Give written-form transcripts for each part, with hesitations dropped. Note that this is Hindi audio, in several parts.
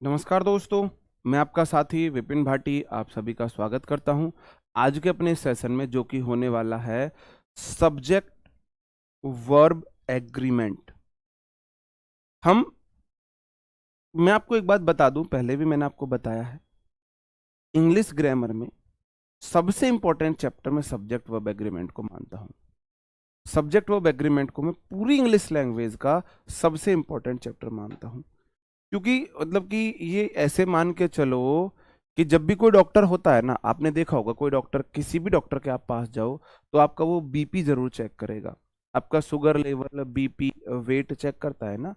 नमस्कार दोस्तों, मैं आपका साथी विपिन भाटी आप सभी का स्वागत करता हूं। आज के अपने सेशन में जो कि होने वाला है सब्जेक्ट वर्ब एग्रीमेंट। हम मैं आपको एक बात बता दूं, पहले भी मैंने आपको बताया है, इंग्लिश ग्रामर में सबसे इंपॉर्टेंट चैप्टर में सब्जेक्ट वर्ब एग्रीमेंट को मानता हूं। सब्जेक्ट वर्ब एग्रीमेंट को मैं पूरी इंग्लिश लैंग्वेज का सबसे इंपॉर्टेंट चैप्टर मानता हूं, क्योंकि मतलब कि ये ऐसे मान के चलो कि जब भी कोई डॉक्टर होता है ना, आपने देखा होगा कोई डॉक्टर, किसी भी डॉक्टर के आप पास जाओ तो आपका वो बीपी जरूर चेक करेगा। आपका sugar level, BP, weight check करता है ना,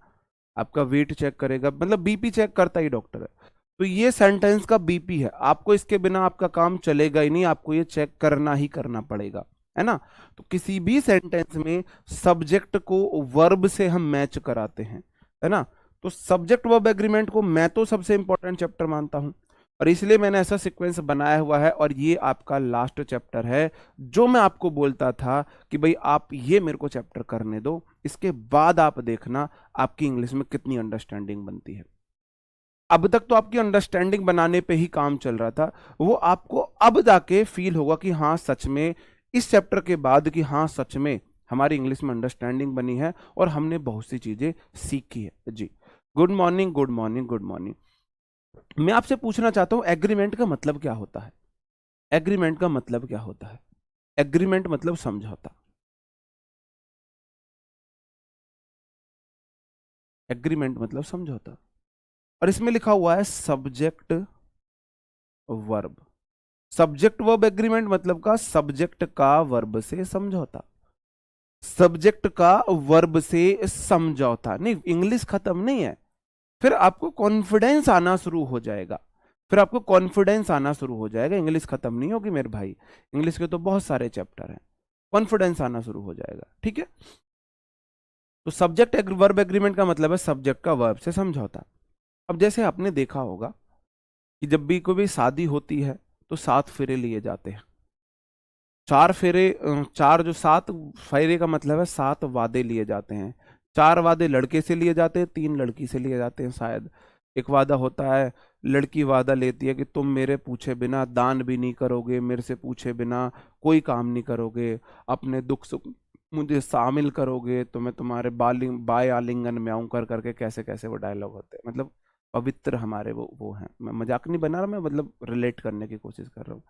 आपका वेट चेक करेगा, मतलब बीपी चेक करता ही डॉक्टर है। तो ये सेंटेंस का बीपी है, आपको इसके बिना आपका काम चलेगा ही नहीं, आपको ये चेक करना ही करना पड़ेगा, है ना। तो किसी भी सेंटेंस में सब्जेक्ट को वर्ब से हम मैच कराते हैं, है ना। तो सब्जेक्ट वर्ब एग्रीमेंट को मैं तो सबसे इंपॉर्टेंट चैप्टर मानता हूं, और इसलिए मैंने ऐसा सीक्वेंस बनाया हुआ है, और ये आपका लास्ट चैप्टर है। जो मैं आपको बोलता था कि भाई आप ये मेरे को चैप्टर करने दो, इसके बाद आप देखना आपकी इंग्लिश में कितनी अंडरस्टैंडिंग बनती है। अब तक तो आपकी अंडरस्टैंडिंग बनाने पे ही काम चल रहा था, वो आपको अब जाके फील होगा कि हाँ सच में, इस चैप्टर के बाद कि हाँ सच में हमारी इंग्लिश में अंडरस्टैंडिंग बनी है और हमने बहुत सी चीजें सीखी है जी। Good morning, good morning, good morning. मैं आपसे पूछना चाहता हूं एग्रीमेंट का मतलब क्या होता है। एग्रीमेंट का मतलब क्या होता है? एग्रीमेंट मतलब समझौता। एग्रीमेंट मतलब समझौता, और इसमें लिखा हुआ है subject verb. Subject verb agreement मतलब का सब्जेक्ट का वर्ब से समझौता। सब्जेक्ट का वर्ब से समझौता नहीं, इंग्लिश खत्म नहीं है। फिर आपको कॉन्फिडेंस आना शुरू हो जाएगा, फिर आपको कॉन्फिडेंस आना शुरू हो जाएगा। इंग्लिश खत्म नहीं होगी मेरे भाई, इंग्लिश के तो बहुत सारे चैप्टर हैं। कॉन्फिडेंस आना शुरू हो जाएगा, ठीक है। तो सब्जेक्ट वर्ब एग्रीमेंट का मतलब है सब्जेक्ट का वर्ब से समझौता। अब जैसे आपने देखा होगा कि जब भी कोई भी शादी होती है तो 7 फेरे लिए जाते हैं। 4 फेरे, चार जो 7 फेरे का मतलब है 7 वादे लिए जाते हैं। 4 वादे लड़के से लिए जाते हैं, 3 लड़की से लिए जाते हैं शायद। एक वादा होता है, लड़की वादा लेती है कि तुम मेरे पूछे बिना दान भी नहीं करोगे, मेरे से पूछे बिना कोई काम नहीं करोगे, अपने दुख सुख मुझे शामिल करोगे तो मैं तुम्हारे बाय आलिंगन में आऊं, कर करके कैसे कैसे वो डायलॉग होते हैं, मतलब पवित्र हमारे वो हैं। मैं मजाक नहीं बना रहा, मैं मतलब रिलेट करने की कोशिश कर रहा हूँ।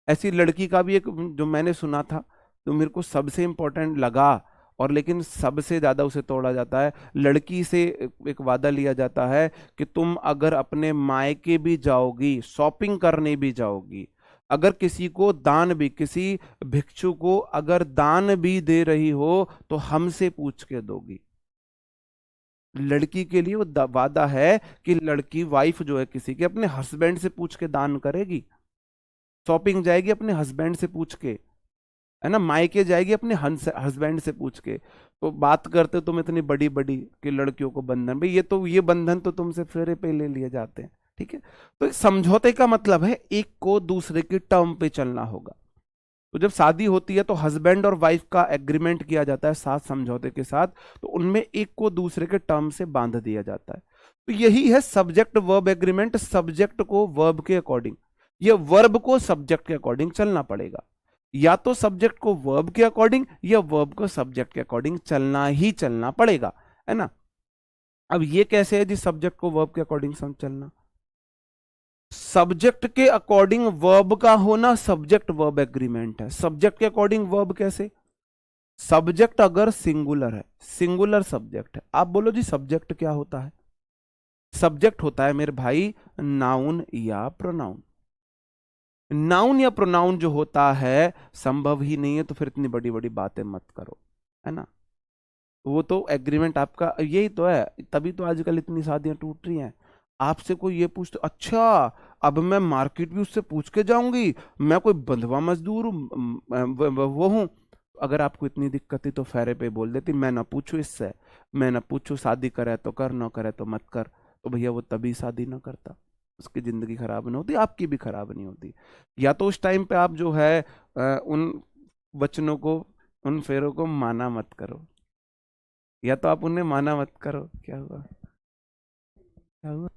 ऐसी लड़की का भी एक जो मैंने सुना था, तो मेरे को सबसे इंपॉर्टेंट लगा, और लेकिन सबसे ज्यादा उसे तोड़ा जाता है। लड़की से एक वादा लिया जाता है कि तुम अगर अपने मायके भी जाओगी, शॉपिंग करने भी जाओगी, अगर किसी को दान भी, किसी भिक्षु को अगर दान भी दे रही हो तो हमसे पूछ के दोगी। लड़की के लिए वो वादा है कि लड़की, वाइफ जो है किसी के, अपने हस्बैंड से पूछ के दान करेगी। शॉपिंग जाएगी अपने हस्बैंड से पूछ के, है ना, मायके जाएगी अपने हस्बैंड से पूछ के। तो बात करते तुम इतनी बड़ी बड़ी कि लड़कियों को बंधन, भाई ये बंधन तो तुमसे फेरे पे ले लिए जाते हैं, ठीक है। तो इस समझौते का मतलब है एक को दूसरे की टर्म पे चलना होगा। तो जब शादी होती है तो हस्बैंड और वाइफ का एग्रीमेंट किया जाता है साथ समझौते के साथ, तो उनमें एक को दूसरे के टर्म से बांध दिया जाता है। तो यही है सब्जेक्ट वर्ब एग्रीमेंट। सब्जेक्ट को वर्ब के अकॉर्डिंग, या वर्ब को सब्जेक्ट के अकॉर्डिंग चलना पड़ेगा। या तो सब्जेक्ट को वर्ब के अकॉर्डिंग या वर्ब को सब्जेक्ट के अकॉर्डिंग चलना ही चलना पड़ेगा, है ना। अब ये कैसे है जी सब्जेक्ट को वर्ब के अकॉर्डिंग चलना? सब्जेक्ट के अकॉर्डिंग वर्ब का होना सब्जेक्ट वर्ब एग्रीमेंट है। सब्जेक्ट के अकॉर्डिंग वर्ब कैसे? सब्जेक्ट अगर सिंगुलर है, सिंगुलर सब्जेक्ट है, आप बोलो जी सब्जेक्ट क्या होता है? सब्जेक्ट होता है मेरे भाई नाउन या प्रोनाउन। नाउन या प्रोनाउन जो होता है, संभव ही नहीं है तो फिर इतनी बड़ी बड़ी बातें मत करो, है ना। वो तो एग्रीमेंट आपका यही तो है, तभी तो आजकल इतनी शादियां टूट रही हैं। आपसे कोई ये पूछते, अच्छा अब मैं मार्केट भी उससे पूछ के जाऊंगी, मैं कोई बंधुआ मजदूर हूँ, वो हूँ। अगर आपको इतनी दिक्कत थी तो फेरे पे बोल देती, मैं ना पूछूं इससे, मैं ना पूछूं, शादी करे तो कर, ना करे तो मत कर। तो भैया वो तभी शादी ना करता, उसकी जिंदगी खराब नहीं होती, आपकी भी खराब नहीं होती। या तो उस टाइम पे आप जो है उन वचनों को, उन फेरों को माना मत करो। या तो आप उन्हें माना मत करो। क्या हुआ, क्या हुआ?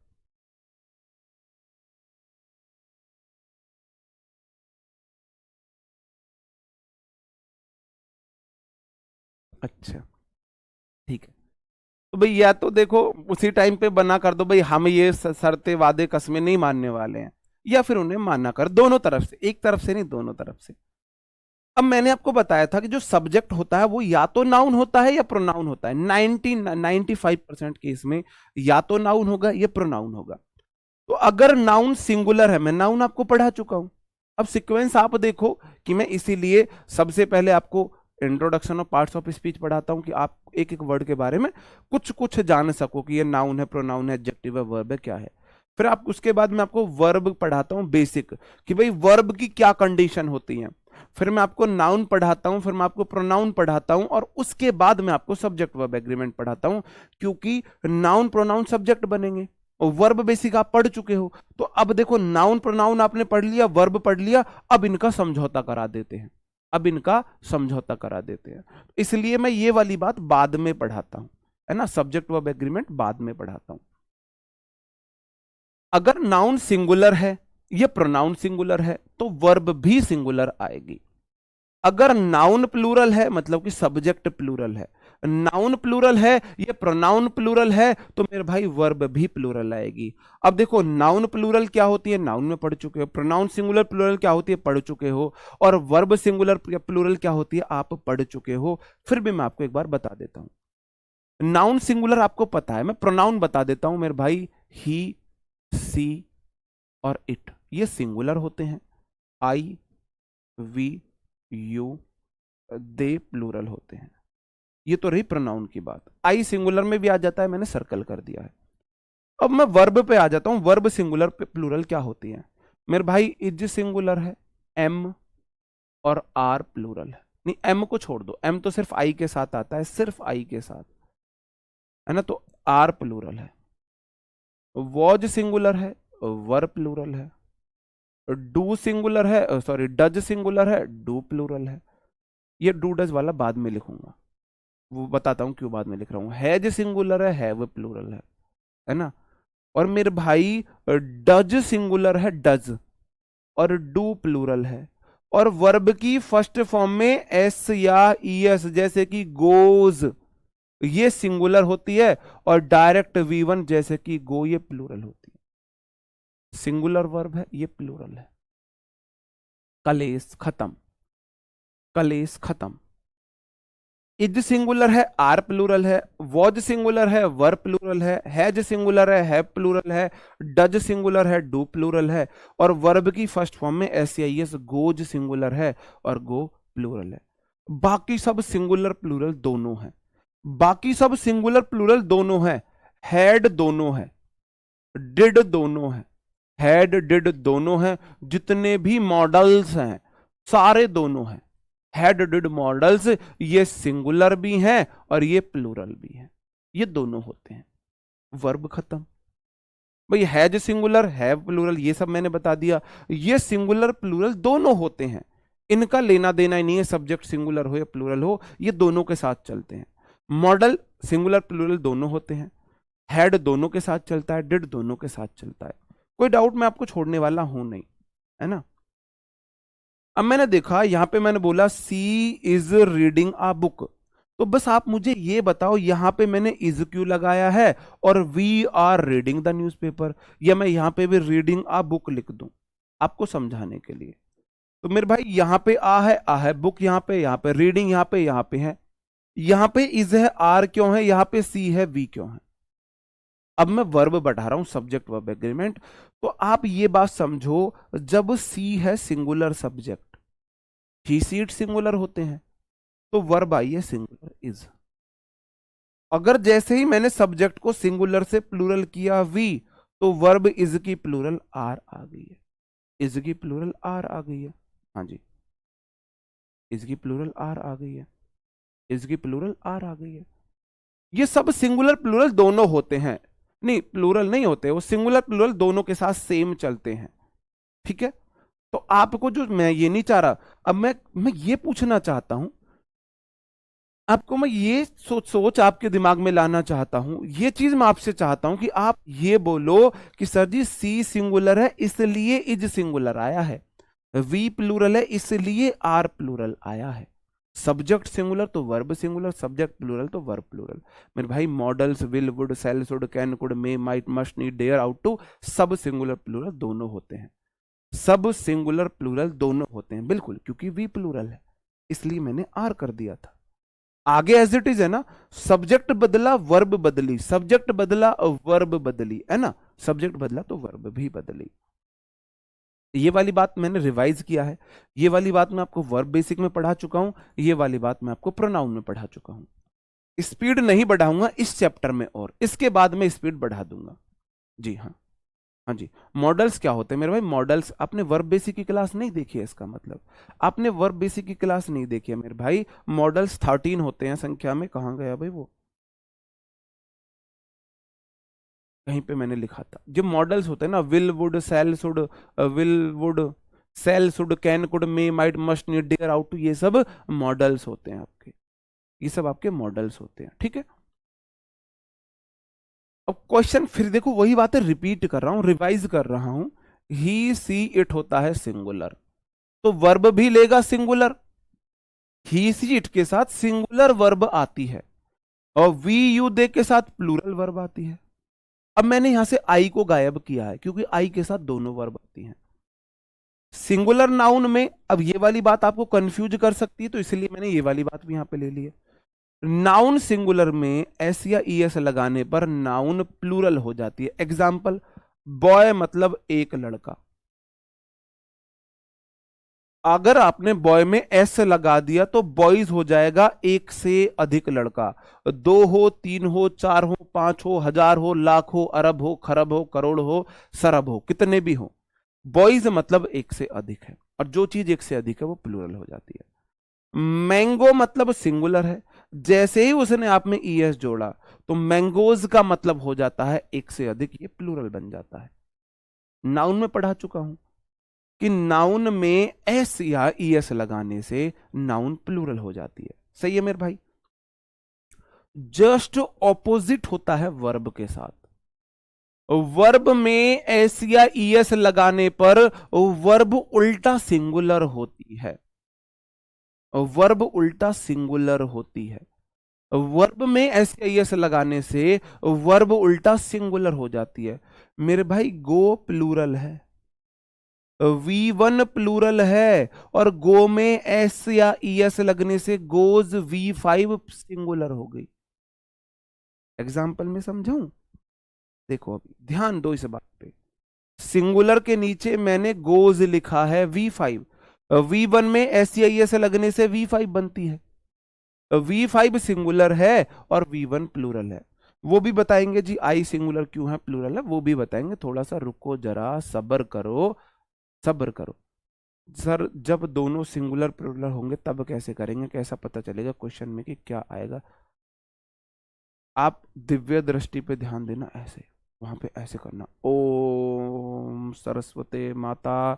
अच्छा, ठीक है। तो भाई या तो देखो उसी टाइम पे बना कर दो भाई, हम ये शर्तें वादे कस्में नहीं मानने वाले हैं, या फिर उन्हें माना कर, दोनों तरफ से, एक तरफ से नहीं, दोनों तरफ से। अब मैंने आपको बताया था कि जो सब्जेक्ट होता है वो या तो नाउन होता है या प्रोनाउन होता है। 95% केस में या तो नाउन होगा या प्रोनाउन होगा। तो अगर नाउन सिंगुलर है, मैं नाउन आपको पढ़ा चुका हूं। अब सीक्वेंस आप देखो कि मैं इसीलिए सबसे पहले आपको introduction of parts of speech पढ़ाता हूं कि आप एक एक वर्ड के बारे में कुछ कुछ जान सको कि ये नाउन है, प्रोनाउन है, एडजेक्टिव है, वर्ब है, क्या है। फिर आप उसके बाद मैं आपको वर्ब पढ़ाता हूं बेसिक, कि भाई वर्ब की क्या कंडीशन होती है। फिर मैं आपको नाउन पढ़ाता हूं, फिर मैं आपको प्रोनाउन पढ़ाता हूं, और उसके बाद मैं आपको सब्जेक्ट वर्ब एग्रीमेंट पढ़ाता हूं, क्योंकि नाउन प्रोनाउन सब्जेक्ट बनेंगे और वर्ब बेसिक आप पढ़ चुके हो। तो अब देखो नाउन प्रोनाउन आपने पढ़ लिया, वर्ब पढ़ लिया, अब इनका समझौता करा देते हैं, अब इनका समझौता करा देते हैं। इसलिए मैं ये वाली बात बाद में पढ़ाता हूं, है ना, सब्जेक्ट वर्ब एग्रीमेंट बाद में पढ़ाता हूं। अगर नाउन सिंगुलर है या प्रोनाउन सिंगुलर है तो वर्ब भी सिंगुलर आएगी। अगर नाउन प्लूरल है मतलब कि सब्जेक्ट प्लूरल है, नाउन प्लूरल है या प्रोनाउन प्लूरल है, तो मेरे भाई वर्ब भी प्लूरल आएगी। अब देखो नाउन प्लूरल क्या होती है, नाउन में पढ़ चुके हो। प्रोनाउन सिंगुलर प्लूरल क्या होती है, पढ़ चुके हो। और वर्ब सिंगुलर प्लूरल क्या होती है, आप पढ़ चुके हो। फिर भी मैं आपको एक बार बता देता हूं। नाउन सिंगुलर आपको पता है, मैं प्रोनाउन बता देता हूं मेरे भाई। ही, सी और इट, ये सिंगुलर होते हैं। आई, वी, यू, दे प्लूरल होते हैं। ये तो रही प्रोनाउन की बात। आई सिंगुलर में भी आ जाता है, मैंने सर्कल कर दिया है। अब मैं वर्ब पे आ जाता हूं। वर्ब सिंगुलर पे प्लूरल क्या होती है मेरे भाई? इज सिंगुलर है, एम और आर प्लूरल है। नहीं, एम को छोड़ दो, एम तो सिर्फ आई के साथ आता है, सिर्फ आई के साथ, है ना। तो आर प्लूरल है। वॉज सिंगुलर है, वर प्लूरल है। डू सिंगुलर है, सॉरी डज सिंगुलर है, डू प्लूरल है। ये डू डज वाला बाद में लिखूंगा, वो बताता हूं क्यों बाद में लिख रहा हूं। हैज सिंगुलर है, हैव प्लूरल है ना। और मेरे भाई डज सिंगुलर है, डज, और डू प्लूरल है। और वर्ब की फर्स्ट फॉर्म में एस या ईएस, जैसे कि गोज, ये सिंगुलर होती है। और डायरेक्ट वी1 जैसे कि गो, ये प्लूरल होती है। सिंगुलर वर्ब है, ये प्लूरल है। कलेस खत्म, कलेस खत्म। इज सिंगुलर है, आर प्लूरल है। वॉज सिंगुलर है, वर प्लूरल है। हैज सिंगुलर है, हैव प्लूरल है। डज सिंगुलर है, डू प्लूरल है। और वर्ब की फर्स्ट फॉर्म में S I S, goes singular है और गो प्लूरल है। बाकी सब सिंगुलर प्लूरल दोनों है, बाकी सब सिंगुलर प्लूरल दोनों है। हैड दोनों है, डिड दोनों है, हैड डिड दोनों है। जितने भी मॉडल्स हैं सारे दोनों हैं। हैड डिड मॉडल्स, ये सिंगुलर भी हैं और ये प्लूरल भी हैं, ये दोनों होते हैं। वर्ब खत्म भाई। हैज सिंगुलर, हैव प्लूरल, ये सब मैंने बता दिया। ये सिंगुलर प्लूरल दोनों होते हैं, इनका लेना देना ही नहीं है, सब्जेक्ट सिंगुलर हो या प्लूरल हो, ये दोनों के साथ चलते हैं। मॉडल सिंगुलर प्लूरल दोनों होते हैं। हैड दोनों के साथ चलता है, डिड दोनों के साथ चलता है। कोई डाउट मैं आपको छोड़ने वाला हूं नहीं, है ना। अब मैंने देखा यहां पे मैंने बोला सी इज रीडिंग अ बुक, तो बस आप मुझे ये बताओ यहां पे मैंने इज क्यों लगाया है और we are reading the newspaper, या मैं यहां पे भी रीडिंग अ बुक लिख दूं आपको समझाने के लिए। तो मेरे भाई यहां पे आ है, बुक यहां पे रीडिंग यहां पे है, यहां पे इज है, आर क्यों है, यहां पे सी है, वी क्यों है। अब मैं वर्ब बढ़ा रहा हूं, सब्जेक्ट वर्ब एग्रीमेंट। तो आप ये बात समझो, जब सी है सिंगुलर सब्जेक्ट, ही सीट सिंगुलर होते हैं, तो वर्ब आई है सिंगुलर इज। अगर जैसे ही मैंने सब्जेक्ट को सिंगुलर से प्लूरल किया वी, तो वर्ब इज की प्लूरल आर आ गई है, इज की प्लूरल आर आ गई है। हाँ जी, इज की प्लूरल आर आ गई है, इज की प्लूरल आर आ गई है। ये सब सिंगुलर प्लूरल दोनों होते हैं, नहीं प्लूरल नहीं होते, वो सिंगुलर प्लूरल दोनों के साथ सेम चलते हैं, ठीक है। तो आपको जो, मैं ये नहीं चाह रहा, अब मैं ये पूछना चाहता हूं आपको मैं ये सोच आपके दिमाग में लाना चाहता हूं, ये चीज मैं आपसे चाहता हूं कि आप ये बोलो कि सर जी सी सिंगुलर है इसलिए इज सिंगुलर आया है, वी प्लूरल है इसलिए आर प्लूरल आया है, सब्जेक्ट सिंगुलर तो वर्ब सिंगुलर, सब्जेक्ट प्लूरल तो वर्ब प्लूरल। मेरे भाई models will would shall should can could may might must need dare ought to सब सिंगुलर प्लूरल दोनों होते हैं, सब सिंगुलर प्लूरल दोनों होते हैं बिल्कुल, क्योंकि वी प्लूरल है इसलिए मैंने आर कर दिया था। आगे एज इट इज है ना, सब्जेक्ट बदला वर्ब बदली, सब्जेक्ट बदला वर्ब बदली, है ना, सब्जेक्ट बदला तो वर्ब भी बदली। ये वाली बात मैंने रिवाइज किया है, ये वाली बात मैं आपको वर्ब बेसिक में पढ़ा चुका हूं, ये वाली बात मैं आपको प्रोनाउन में पढ़ा चुका हूं। स्पीड नहीं बढ़ाऊंगा इस चैप्टर में और इसके बाद में स्पीड बढ़ा दूंगा। जी हाँ, हाँ जी। मॉडल्स क्या होते हैं मेरे भाई? मॉडल्स आपने वर्ब बेसिक की क्लास नहीं देखी है, इसका मतलब आपने वर्ब बेसिक की क्लास नहीं देखी है मेरे भाई। मॉडल्स 13 होते हैं संख्या में, कहाँ गया भाई वो, कहीं पे मैंने लिखा था। जो मॉडल्स होते हैं ना, will would shall should, will would shall should can could may might must need dare ought to, ये सब मॉडल्स होते हैं आपके, ये सब आपके मॉडल्स होते हैं, ठीक है। अब क्वेश्चन फिर देखो, वही बात है, रिपीट कर रहा हूं, रिवाइज कर रहा हूं। ही सी इट होता है सिंगुलर, तो वर्ब भी लेगा सिंगुलर, ही सी इट के साथ सिंगुलर वर्ब आती है, और वी यू दे के साथ प्लूरल वर्ब आती है। अब मैंने यहां से आई को गायब किया है क्योंकि आई के साथ दोनों वर्ब आती हैं सिंगुलर नाउन में। अब ये वाली बात आपको कंफ्यूज कर सकती है, तो इसलिए मैंने ये वाली बात भी यहां पे ले ली है। नाउन सिंगुलर में एस या ई एस लगाने पर नाउन प्लूरल हो जाती है। एग्जाम्पल, बॉय मतलब एक लड़का, अगर आपने बॉय में एस लगा दिया तो बॉयज हो जाएगा एक से अधिक लड़का, दो हो, तीन हो, चार हो, पांच हो, हजार हो, लाख हो, अरब हो, खरब हो, करोड़ हो, सरब हो, कितने भी हो, बॉयज मतलब एक से अधिक है, और जो चीज एक से अधिक है वो प्लूरल हो जाती है। मैंगो मतलब सिंगुलर है, जैसे ही उसने आप में ई एस जोड़ा तो मैंगोज का मतलब हो जाता है एक से अधिक, ये प्लूरल बन जाता है। नाउन में पढ़ा चुका हूं कि नाउन में एस या ई एस लगाने से नाउन प्लूरल हो जाती है। सही है मेरे भाई। जस्ट ऑपोजिट होता है वर्ब के साथ। वर्ब में एस या ई एस लगाने पर वर्ब उल्टा सिंगुलर होती है, वर्ब उल्टा सिंगुलर होती है। वर्ब में एस या ई एस लगाने से वर्ब उल्टा सिंगुलर हो जाती है। मेरे भाई गो प्लूरल है, V1 प्लूरल है, और गो में एस या ई एस लगने से गोज V5 सिंगुलर हो गई। एग्जाम्पल में समझाऊं? देखो अभी ध्यान दो इस बात पे, सिंगुलर के नीचे मैंने गोज लिखा है V5, V1 में एस या ई एस लगने से V5 बनती है, V5 सिंगुलर है और V1 प्लूरल है। वो भी बताएंगे जी, आई सिंगुलर क्यों है प्लूरल है, वो भी बताएंगे, थोड़ा सा रुको जरा, सब्र करो, सब्र करो। सर जब दोनों सिंगुलर प्लूरल होंगे तब कैसे करेंगे, कैसा पता चलेगा क्वेश्चन में कि क्या आएगा? आप दिव्य दृष्टि पे ध्यान देना, ऐसे वहां पे ऐसे करना, ओम सरस्वती माता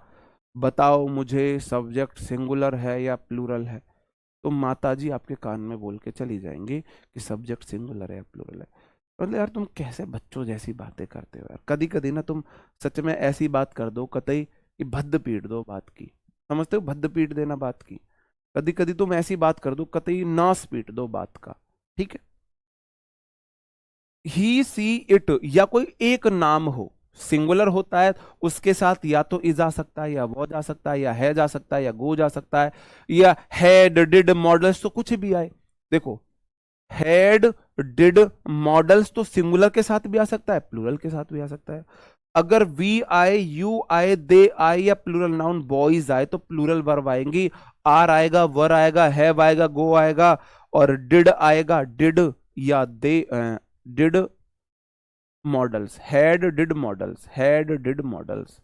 बताओ मुझे सब्जेक्ट सिंगुलर है या प्लूरल है, तो माता जी आपके कान में बोल के चली जाएंगी कि सब्जेक्ट सिंगुलर है या प्लूरल है। मतलब यार तुम कैसे बच्चों जैसी बातें करते हो यार, कभी कभी ना तुम सच में ऐसी बात कर दो कतई कि भद्द पीट दो बात की, समझते हो, भद्द पीट देना बात की, कभी कभी तुम ऐसी बात कर दो कतई नास पीट दो बात का, ठीक है। ही सी इट या कोई एक नाम हो, सिंगुलर होता है, उसके साथ या तो इज आ सकता है, या वो जा सकता है, या है जा सकता है, या गो जा सकता है, या हैड डिड मॉडल्स, तो कुछ भी आए। देखो हैड डिड मॉडल्स तो सिंगुलर के साथ भी आ सकता है, प्लूरल के साथ भी आ सकता है। अगर वी आए, यू आए, दे आए, या प्लूरल नाउन बॉयज आए तो प्लूरल वर्ब आएंगी, आर आएगा, वर आएगा, हैव आएगा, गो आएगा, और डिड आएगा, डिड या दे, did modals, had did modals, had did modals.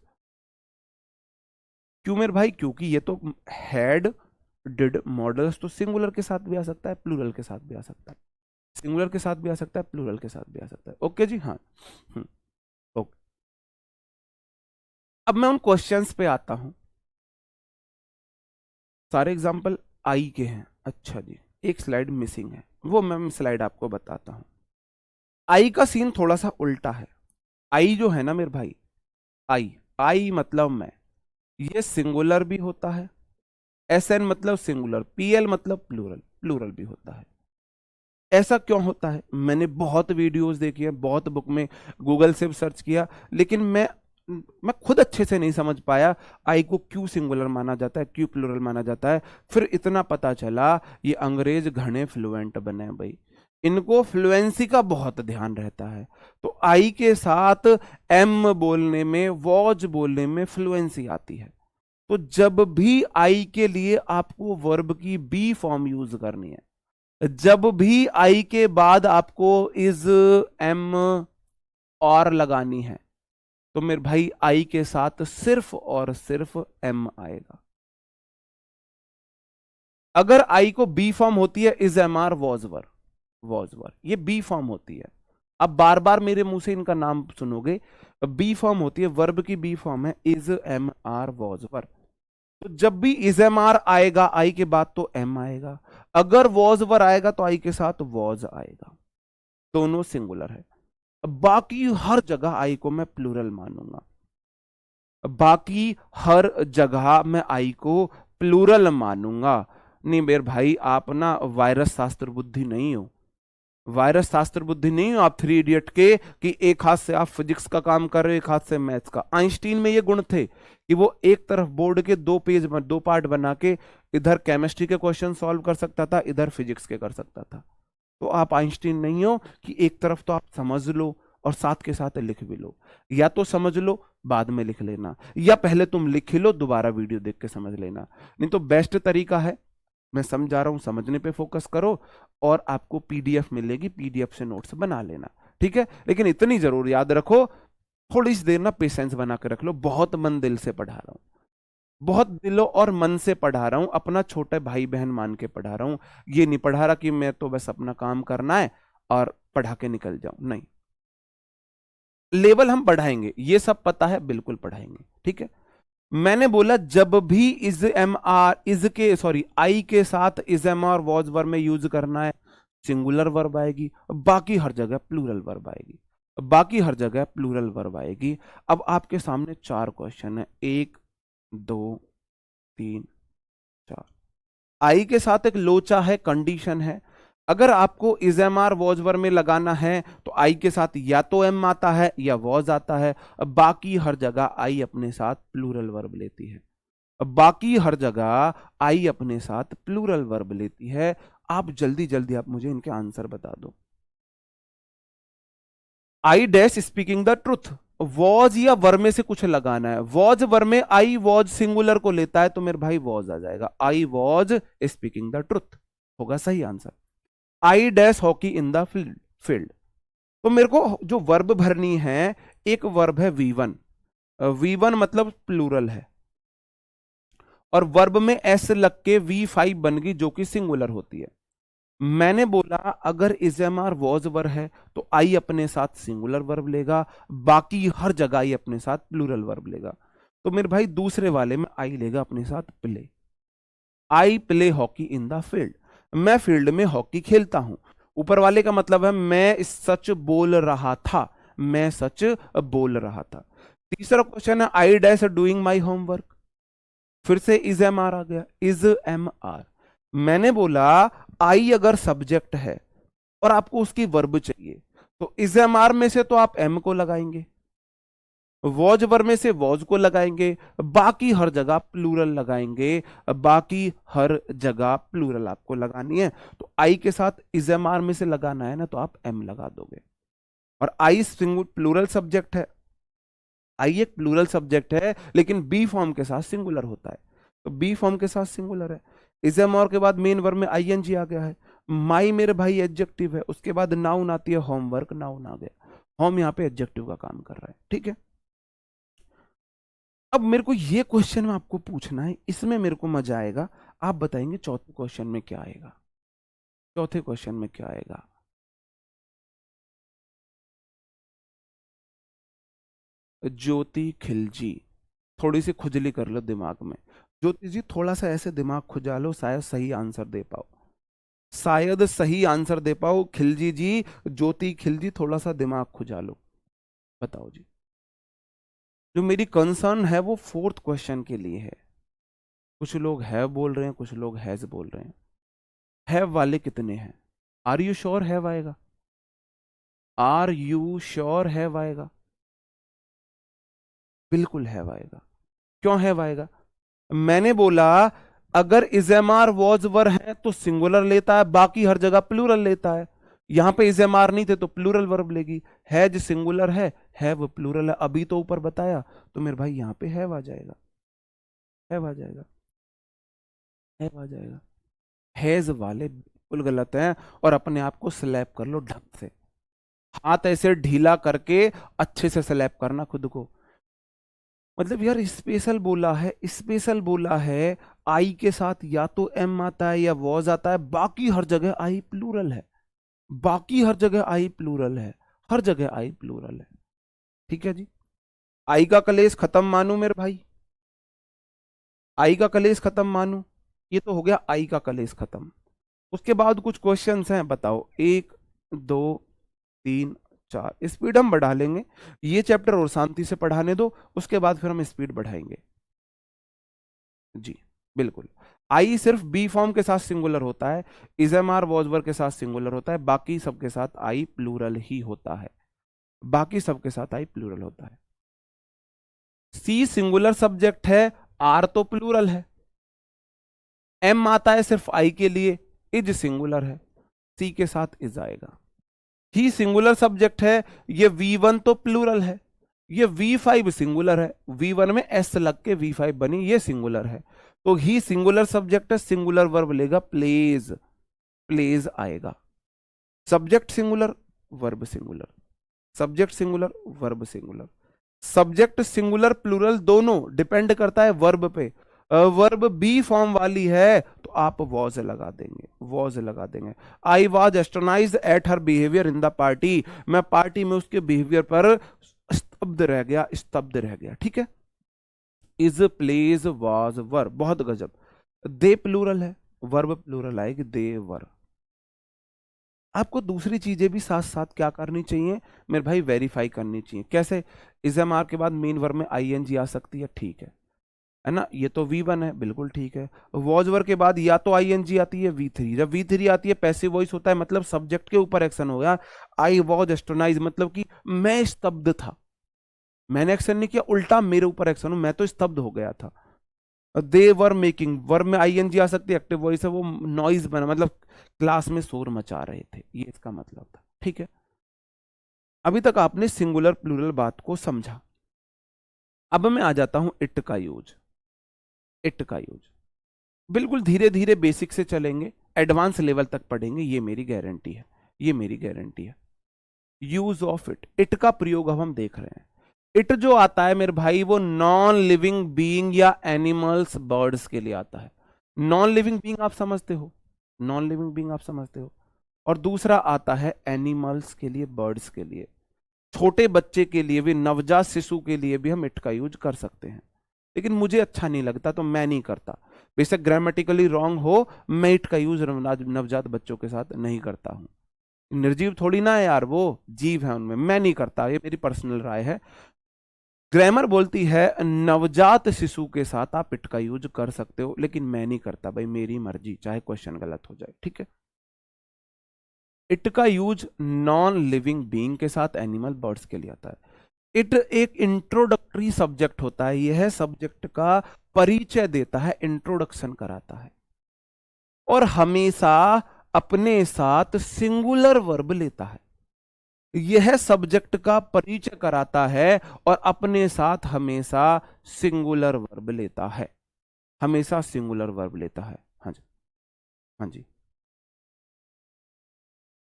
क्यों मेरे भाई? क्योंकि ये तो हैड डिड मॉडल्स तो सिंगुलर के साथ भी आ सकता है, प्लूरल के साथ भी आ सकता है, सिंगुलर के साथ भी आ सकता है, प्लूरल के साथ भी आ सकता है। ओके जी, हाँ। ओके, अब मैं उन क्वेश्चंस पे आता हूं, सारे एग्जांपल आई के हैं। अच्छा जी, एक स्लाइड मिसिंग है, वो मैं स्लाइड आपको बताता हूं। आई का सीन थोड़ा सा उल्टा है। आई जो है ना मेरे भाई, आई आई मतलब मैं, ये सिंगुलर भी होता है, एस एन मतलब सिंगुलर, पी एल मतलब प्लूरल, प्लूरल भी होता है। ऐसा क्यों होता है? मैंने बहुत वीडियोस देखी है, बहुत बुक में, गूगल से भी सर्च किया, लेकिन मैं खुद अच्छे से नहीं समझ पाया आई को क्यों सिंगुलर माना जाता है, क्यों प्लूरल माना जाता है। फिर इतना पता चला, ये अंग्रेज घने फ्लुएंट बने हैं भाई, इनको फ्लुएंसी का बहुत ध्यान रहता है। तो आई के साथ एम बोलने में, वॉज बोलने में फ्लुएंसी आती है। तो जब भी आई के लिए आपको वर्ब की बी फॉर्म यूज करनी है, जब भी आई के बाद आपको इज, एम और लगानी है, तो मेरे भाई आई के साथ सिर्फ और सिर्फ एम आएगा। अगर आई को बी फॉर्म होती है is am are was were, was were, ये बी फॉर्म होती है। अब बार बार मेरे मुंह से इनका नाम सुनोगे, बी फॉर्म होती है, वर्ब की बी फॉर्म है is am are was were. तो जब भी इज एम आर आएगा आई के बाद तो एम आएगा, अगर वॉज वर आएगा तो आई के साथ वॉज आएगा, दोनों सिंगुलर है। बाकी हर जगह आई को मैं प्लूरल मानूंगा, बाकी हर जगह मैं आई को प्लूरल मानूंगा। नहीं मेरे भाई, आप ना वायरस शास्त्र बुद्धि नहीं हो, वायरस शास्त्र बुद्धि नहीं हो आप, थ्री इडियट के, कि एक हाथ से आप फिजिक्स का काम कर रहे हो, एक हाथ से मैथ्स का। आइंस्टीन में ये गुण थे कि वो एक तरफ बोर्ड के दो पेज में दो पार्ट बना के इधर केमिस्ट्री के क्वेश्चन सॉल्व कर सकता था, इधर फिजिक्स के कर सकता था। तो आप आइंस्टीन नहीं हो कि एक तरफ तो आप समझ लो और साथ के साथ लिख भी लो, या तो समझ लो बाद में लिख लेना, या पहले तुम लिख लो दोबारा वीडियो देख के समझ लेना। नहीं तो बेस्ट तरीका है, मैं समझा रहा हूं, समझने पे फोकस करो और आपको पीडीएफ मिलेगी, पीडीएफ से नोट्स बना लेना, ठीक है। लेकिन इतनी जरूर याद रखो, थोड़ी सी देर ना पेशेंस बना के रख लो, बहुत मन दिल से पढ़ा रहा हूं, बहुत दिलों और मन से पढ़ा रहा हूं, अपना छोटे भाई बहन मान के पढ़ा रहा हूं। ये नहीं पढ़ा रहा कि मैं तो बस अपना काम करना है और पढ़ा के निकल जाऊं, नहीं। लेवल हम बढ़ाएंगे, ये सब पता है, बिल्कुल पढ़ाएंगे, ठीक है। मैंने बोला जब भी इज एम आर, इज के सॉरी आई के साथ is am are was verb में यूज करना है, सिंगुलर वर्ब आएगी, बाकी हर जगह प्लूरल वर्ब आएगी, बाकी हर जगह प्लूरल वर्ब आएगी। अब आपके सामने चार क्वेश्चन है, एक, दो, तीन, चार। आई के साथ एक लोचा है, कंडीशन है, अगर आपको is am are was verb में लगाना है तो आई के साथ या तो एम आता है या वॉज आता है। अब बाकी हर जगह आई अपने साथ प्लूरल वर्ब लेती है, अब बाकी हर जगह आई अपने साथ प्लूरल वर्ब लेती है। आप जल्दी जल्दी आप मुझे इनके आंसर बता दो। I dash speaking the truth, was या वर में से कुछ लगाना है, वॉज वर में आई वॉज सिंगुलर को लेता है तो मेरे भाई वॉज आ जाएगा, I was speaking the truth होगा सही answer. I dash hockey in the field, field, तो मेरे को जो वर्ब भरनी है, एक वर्ब है वी वन, वी वन मतलब प्लूरल है, और वर्ब में एस लग के वी फाइव बन गई जो कि सिंगुलर होती है। मैंने बोला अगर is am are was verb है तो आई अपने साथ सिंगुलर वर्ब लेगा, बाकी हर जगह आई अपने साथ प्लूरल वर्ब लेगा। तो मेरे भाई दूसरे वाले में आई लेगा अपने साथ play, I play hockey in the field, मैं फील्ड में हॉकी खेलता हूं। ऊपर वाले का मतलब है मैं सच बोल रहा था, मैं सच बोल रहा था। तीसरा क्वेश्चन है I dash doing my homework, फिर से इज एम आर आ गया, इज एम आर। मैंने बोला आई अगर सब्जेक्ट है और आपको उसकी वर्ब चाहिए तो इज एम आर में से तो आप एम को लगाएंगे, वॉज वर्ब में से वॉज को लगाएंगे, बाकी हर जगह प्लूरल लगाएंगे, बाकी हर जगह प्लूरल आपको लगानी है। तो आई के साथ इज एम आर में से लगाना है ना तो आप एम लगा दोगे, और आई सिंगुलर प्लूरल सब्जेक्ट है, आई एक प्लूरल सब्जेक्ट है लेकिन बी फॉर्म के साथ सिंगुलर होता है, तो बी फॉर्म के साथ सिंगुलर है। इज एम आर के बाद मेन वर्ब में आई एन जी आ गया है, माई मेरे भाई एडजेक्टिव है, उसके बाद नाउन आती है होमवर्क, नाउन आ गया, होम यहाँ पे एडजेक्टिव का काम कर रहा है, ठीक है। अब मेरे को ये क्वेश्चन में आपको पूछना है, इसमें मेरे को मजा आएगा, आप बताएंगे चौथे क्वेश्चन में क्या आएगा, चौथे क्वेश्चन में क्या आएगा। ज्योति खिलजी, थोड़ी सी खुजली कर लो दिमाग में, ज्योति जी थोड़ा सा ऐसे दिमाग खुजा लो, शायद सही आंसर दे पाओ। शायद सही आंसर दे पाओ। खिलजी जी, ज्योति खिलजी, थोड़ा सा दिमाग खुजा लो, बताओ जी। जो मेरी कंसर्न है वो फोर्थ क्वेश्चन के लिए है। कुछ लोग है बोल रहे हैं, कुछ लोग हैज बोल रहे हैं। हैव वाले कितने हैं? आर यू श्योर हैव आएगा? आर यू श्योर हैव आएगा? बिल्कुल हैव आएगा। क्यों हैव आएगा? मैंने बोला अगर इजेमार वॉज वर है तो सिंगुलर लेता है, बाकी हर जगह प्लूरल लेता है। यहां पे इजेमार नहीं थे तो प्लूरल वर्ब लेगी। हैज सिंगुलर है वो प्लूरल है, अभी तो ऊपर बताया। तो मेरे भाई यहां पे हैव आ जाएगा, हैव आ जाएगा, हैव आ जाएगा। हैज वाले बिल्कुल गलत हैं, और अपने आप को स्लैप कर लो ढंग से, हाथ ऐसे ढीला करके अच्छे से स्लैप करना खुद को। मतलब यार स्पेशल बोला है, स्पेशल बोला है। आई के साथ या तो एम आता है या वॉज आता है, बाकी हर जगह आई प्लूरल है, बाकी हर जगह आई प्लूरल है, हर जगह आई प्लूरल है। ठीक है जी। आई का कलेश खत्म मानू मेरे भाई, आई का कलेश खत्म मानू। ये तो हो गया आई का कलेश खत्म। उसके बाद कुछ क्वेश्चंस हैं, बताओ। एक, दो, तीन, चार। स्पीड हम बढ़ा लेंगे, ये चैप्टर और शांति से पढ़ाने दो, उसके बाद फिर हम स्पीड बढ़ाएंगे जी। बिल्कुल। आई सिर्फ बी फॉर्म के साथ सिंगुलर होता है, इजेमार वॉजवर के साथ सिंगुलर होता है, बाकी सबके साथ आई प्लूरल ही होता है, बाकी सबके साथ आई प्लूरल होता है। सी सिंगुलर सब्जेक्ट है, आर तो प्लूरल है, एम आता है सिर्फ आई के लिए, इज सिंगुलर है, सी के साथ इज आएगा। ही सिंगुलर सब्जेक्ट है, ये V1 तो प्लूरल है, ये V5 सिंगुलर है, V1 में एस लग के V5 बनी, ये सिंगुलर है। तो ही सिंगुलर सब्जेक्ट है, सिंगुलर वर्ब लेगा, प्लेज, प्लेज आएगा। Subject singular, verb singular, subject singular, verb singular. Subject singular plural दोनों डिपेंड करता है वर्ब पे। वर्ब बी फॉर्म वाली है तो आप वॉज लगा देंगे, वॉज लगा देंगे। I was astonished at her behaviour in the party, मैं पार्टी में उसके बिहेवियर पर स्तब्ध रह गया, स्तब्ध रह गया। ठीक है। इज, प्लेज, वॉज, वर्ब, बहुत गजब। दे प्लूरल है, वर्ब प्लूरल आएगी, दे वर। आपको दूसरी चीजें भी साथ साथ क्या करनी चाहिए मेरे भाई, वेरीफाई करनी चाहिए। कैसे? इज़ के बाद मेन वर्ब में आईएनजी आ सकती है, ठीक है ना, ये तो V1 है, बिल्कुल ठीक है। वॉज वर्ब के बाद या तो आईएनजी आती है, V3, जब V3 आती है पैसिव वॉइस होता है, मतलब सब्जेक्ट के ऊपर एक्शन हो गया। आई वॉज एस्टरनाइज मतलब कि मैं स्तब्ध था, मैंने एक्शन नहीं किया, उल्टा मेरे ऊपर एक्शन हो, मैं तो स्तब्ध हो गया था। दे वर मेकिंग, वर्ब में आईएनजी आ सकती है, एक्टिव वॉइस है, वो नॉइज बना, मतलब क्लास में शोर मचा रहे थे, ये इसका मतलब था। ठीक है। अभी तक आपने सिंगुलर प्लूरल बात को समझा। अब मैं आ जाता हूं इट का यूज। इट का यूज बिल्कुल धीरे धीरे बेसिक से चलेंगे, एडवांस लेवल तक पढ़ेंगे, ये मेरी गारंटी है, ये मेरी गारंटी है। यूज ऑफ इट, इट का प्रयोग अब हम देख रहे हैं। इट जो आता है मेरे भाई वो नॉन लिविंग बीइंग या एनिमल्स, बर्ड्स के लिए आता है। नॉन लिविंग बीइंग आप समझते हो, नॉन लिविंग बीइंग आप समझते हो। और दूसरा आता है एनिमल्स के लिए, बर्ड्स के लिए, छोटे बच्चे के लिए भी, नवजात शिशु के लिए भी हम इट का यूज कर सकते हैं। लेकिन मुझे अच्छा नहीं लगता तो मैं नहीं करता। बेशक ग्रामेटिकली रॉन्ग हो, मैं इट का यूज नवजात बच्चों के साथ नहीं करता हूं। निर्जीव थोड़ी ना है यार, वो जीव है, उनमें मैं नहीं करता, ये मेरी पर्सनल राय है। ग्रामर बोलती है नवजात शिशु के साथ आप इट का यूज कर सकते हो, लेकिन मैं नहीं करता भाई, मेरी मर्जी, चाहे क्वेश्चन गलत हो जाए। ठीक है। इट का यूज नॉन लिविंग बीइंग के साथ, एनिमल, बर्ड्स के लिए आता है। इट एक इंट्रोडक्टरी सब्जेक्ट होता है, यह सब्जेक्ट का परिचय देता है, इंट्रोडक्शन कराता है, और हमेशा अपने साथ सिंगुलर वर्ब लेता है। यह सब्जेक्ट का परिचय कराता है और अपने साथ हमेशा सिंगुलर वर्ब लेता है, हमेशा सिंगुलर वर्ब लेता है। हाँ जी, हाँ जी,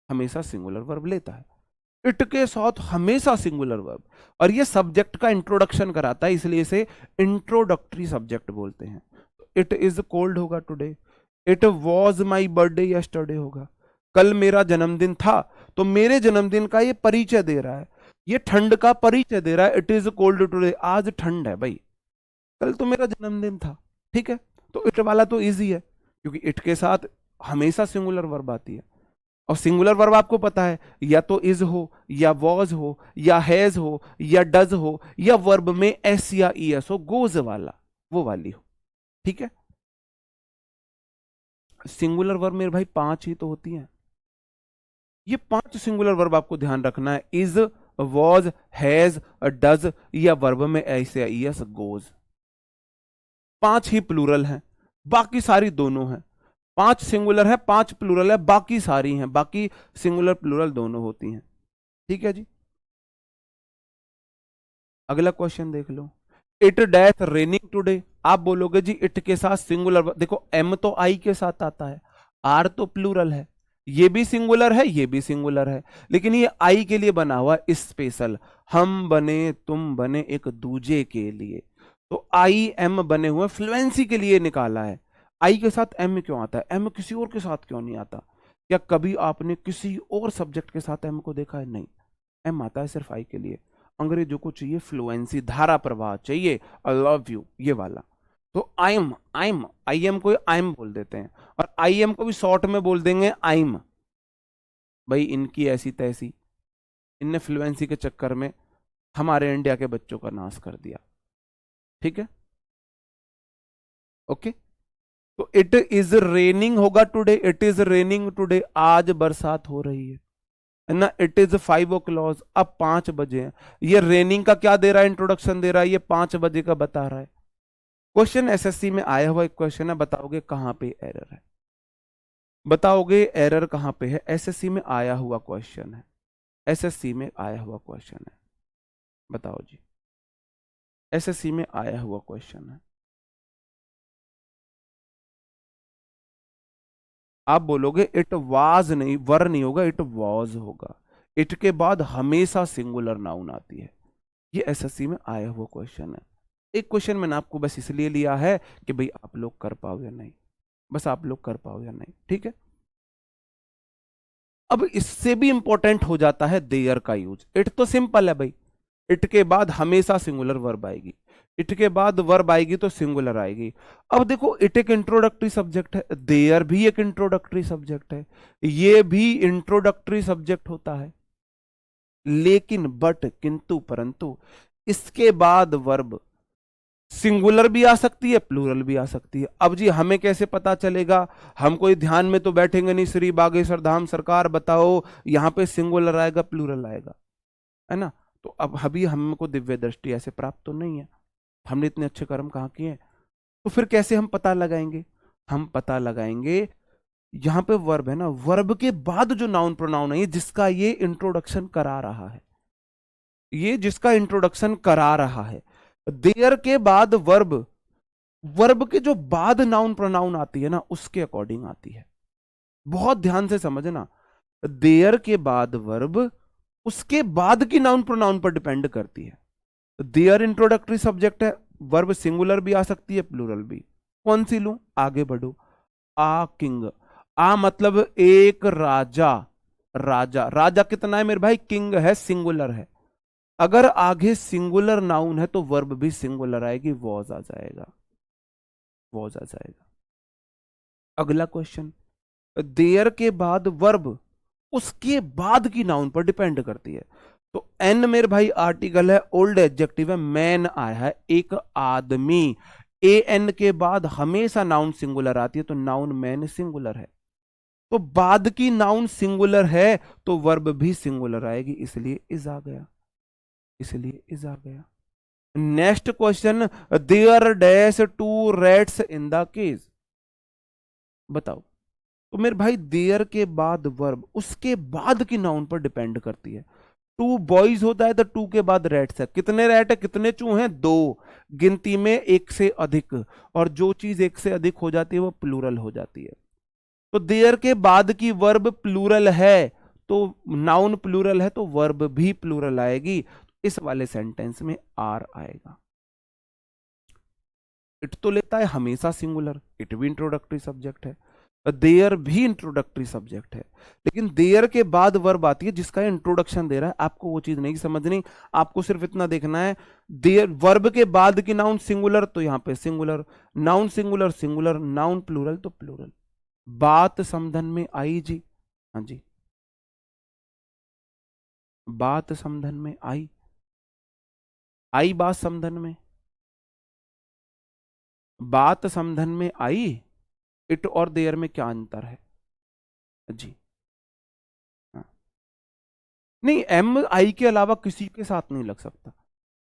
हमेशा सिंगुलर वर्ब लेता है। इट के साथ हमेशा सिंगुलर वर्ब, और ये सब्जेक्ट का इंट्रोडक्शन कराता है, इसलिए इसे इंट्रोडक्टरी सब्जेक्ट बोलते हैं। इट इज कोल्ड होगा today, it was my birthday yesterday होगा, कल मेरा जन्मदिन था, तो मेरे जन्मदिन का ये परिचय दे रहा है, ये ठंड का परिचय दे रहा है। इट इज कोल्ड टुडे, आज ठंड है भाई, कल तो मेरा जन्मदिन था। ठीक है। तो इट वाला तो इजी है, क्योंकि इट के साथ हमेशा सिंगुलर वर्ब आती है। और सिंगुलर वर्ब आपको पता है, या तो इज हो, या वॉज हो, या हैज हो, या डज हो, या वर्ब में एस या ईएस हो, गोज वाला, वो वाली हो। ठीक है, सिंगुलर वर्ब मेरे भाई 5 ही तो होती हैं। ये 5 सिंगुलर वर्ब आपको ध्यान रखना है, इज, वॉज, हैज, डज, या वर्ब में एस या ईएस, गोज। 5 ही प्लूरल हैं, बाकी सारी दोनों हैं। 5 सिंगुलर है, 5 प्लूरल है, बाकी सारी हैं, बाकी सिंगुलर प्लूरल दोनों होती हैं। ठीक है जी, अगला क्वेश्चन देख लो। It that raining today. आप बोलोगे जी इट के साथ सिंगुलर, देखो एम तो आई के साथ आता है, आर तो प्लूरल है, ये भी सिंगुलर है, ये भी सिंगुलर है, लेकिन ये आई के लिए बना हुआ स्पेशल। हम बने, तुम बने एक दूजे के लिए, तो आई एम बने हुए फ्लुएंसी के लिए निकाला है। आई के साथ एम क्यों आता है? एम किसी और के साथ क्यों नहीं आता? क्या कभी आपने किसी और सब्जेक्ट के साथ एम को देखा है? नहीं, एम आता है सिर्फ आई के लिए। अंग्रेजों को चाहिए फ्लुएंसी, धारा प्रवाह चाहिए, आई लव यू ये वाला। तो आई एम को आई एम बोल देते हैं, और आई एम को भी शॉर्ट में बोल देंगे आइम। भाई इनकी ऐसी तैसी, इनने फ्लुएंसी के चक्कर में हमारे इंडिया के बच्चों का नाश कर दिया। ठीक है, ओके। तो इट इज रेनिंग होगा today, it is raining today, आज बरसात हो रही है ना। इट इज 5 o'clock, अब 5 बजे हैं। ये रेनिंग का क्या दे रहा है? इंट्रोडक्शन दे रहा है, ये 5 बजे का बता रहा है। क्वेश्चन एसएससी में आया हुआ एक क्वेश्चन है, बताओगे कहां पे एरर है? बताओगे एरर कहां पे है? एसएससी में आया हुआ क्वेश्चन है, एसएससी में आया हुआ क्वेश्चन है, बताओ जी, एसएससी में आया हुआ क्वेश्चन है। आप बोलोगे इट वाज नहीं, वर नहीं होगा, इट वाज होगा। इट के बाद हमेशा सिंगुलर नाउन आती है, ये एसएससी में आया हुआ क्वेश्चन है। एक क्वेश्चन मैंने आपको बस इसलिए लिया है कि भाई आप लोग कर पाओ या नहीं, बस आप लोग कर पाओ या नहीं। ठीक है, अब इससे भी इंपॉर्टेंट हो जाता है देयर का यूज। इट तो सिंपल है भाई, इट के बाद हमेशा सिंगुलर वर्ब आएगी, इट के बाद वर्ब आएगी तो सिंगुलर आएगी। अब देखो इट एक इंट्रोडक्टरी सब्जेक्ट है, देयर भी एक इंट्रोडक्टरी सब्जेक्ट है, ये भी इंट्रोडक्टरी सब्जेक्ट होता है, लेकिन बट किंतु परंतु इसके बाद वर्ब सिंगुलर भी आ सकती है, प्लूरल भी आ सकती है। अब जी हमें कैसे पता चलेगा? हम कोई ध्यान में तो बैठेंगे नहीं, श्री बागेश्वर धाम सरकार बताओ यहां पे सिंगुलर आएगा प्लूरल आएगा, है ना। तो अब अभी हमको दिव्य दृष्टि ऐसे प्राप्त तो नहीं है, हमने इतने अच्छे कर्म कहाँ किए हैं, तो फिर कैसे हम पता लगाएंगे? हम पता लगाएंगे, यहां पे वर्ब है ना, वर्ब के बाद जो नाउन प्रोनाउन है, जिसका ये इंट्रोडक्शन करा रहा है, ये जिसका इंट्रोडक्शन करा रहा है, देयर के बाद वर्ब, वर्ब के जो बाद नाउन प्रोनाउन आती है ना, उसके अकॉर्डिंग आती है। बहुत ध्यान से समझना, देयर के बाद वर्ब उसके बाद की नाउन प्रोनाउन पर डिपेंड करती है। देयर इंट्रोडक्टरी सब्जेक्ट है, वर्ब सिंगुलर भी आ सकती है, प्लूरल भी। कौन सी लूं? आगे बढ़ो। आ किंग, आ मतलब एक राजा, राजा, राजा कितना है मेरे भाई? किंग है, सिंगुलर है। अगर आगे सिंगुलर नाउन है तो वर्ब भी सिंगुलर आएगी, वॉज आ जाएगा, वॉज आ जाएगा। अगला क्वेश्चन, देयर के बाद वर्ब उसके बाद की नाउन पर डिपेंड करती है। तो एन मेरे भाई आर्टिकल है, ओल्ड एडजेक्टिव है, मैन आया है, एक आदमी। ए एन के बाद हमेशा नाउन सिंगुलर आती है, तो नाउन मैन सिंगुलर है, तो बाद की नाउन सिंगुलर है तो वर्ब भी सिंगुलर आएगी, इसलिए इज आ गया, इसलिए इज आ गया। Next question, there dash two rats in the cage. बताओ, तो मेरे भाई देयर के बाद वर्ब उसके बाद की नाउन पर डिपेंड करती है। टू बॉयज होता है तो टू के बाद रैट्स है, कितने रैट है, कितने चूहे हैं? 2, गिनती में एक से अधिक, और जो चीज एक से अधिक हो जाती है वो प्लूरल हो जाती है। तो देयर के बाद की वर्ब प्लूरल है, तो नाउन प्लूरल है तो वर्ब भी प्लूरल आएगी, इस वाले सेंटेंस में आर आएगा। इट तो लेता है हमेशा सिंगुलर, इट भी इंट्रोडक्टरी सब्जेक्ट है, देयर भी इंट्रोडक्टरी सब्जेक्ट है, लेकिन देयर के बाद वर्ब आती है जिसका इंट्रोडक्शन दे रहा है। आपको वो चीज नहीं समझनी, आपको सिर्फ इतना देखना है, देयर वर्ब के बाद की नाउन सिंगुलर तो यहां पे singular, noun singular singular, noun plural तो प्लूरल। बात समधन में आई जी। हाँ जी, बात समधन में आई, आई बात समधन में, बात समधन में आई, इट और देयर में क्या अंतर है जी। हाँ। नहीं, एम आई के अलावा किसी के साथ नहीं लग सकता।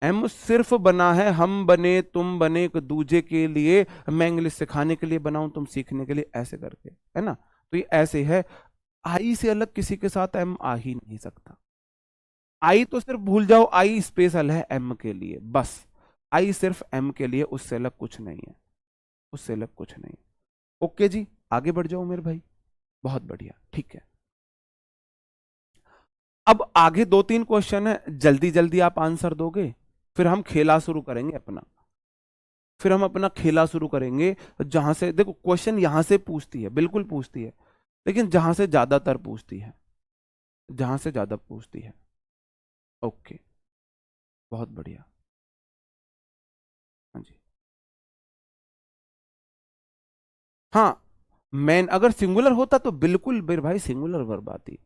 एम सिर्फ बना है, हम बने, तुम बने, एक दूजे के लिए, मैं इंग्लिश सिखाने के लिए बनाऊं, तुम सीखने के लिए, ऐसे करके, है ना। तो ये ऐसे है, आई से अलग किसी के साथ एम आ ही नहीं सकता। आई तो सिर्फ भूल जाओ, आई स्पेशल है एम के लिए बस, आई सिर्फ एम के लिए, उससे अलग कुछ नहीं है, उससे अलग कुछ नहीं। ओके जी, आगे बढ़ जाओ मेरे भाई, बहुत बढ़िया, ठीक है। अब आगे दो तीन क्वेश्चन है, जल्दी जल्दी आप आंसर दोगे, फिर हम खेला शुरू करेंगे अपना, फिर हम अपना खेला शुरू करेंगे। जहां से देखो क्वेश्चन यहां से पूछती है, बिल्कुल पूछती है, लेकिन जहां से ज्यादातर पूछती है, जहां से ज्यादा पूछती है। ओके, बहुत बढ़िया। हाँ जी, हाँ, मैन अगर सिंगुलर होता तो बिल्कुल मेरे भाई सिंगुलर वर्ब आती।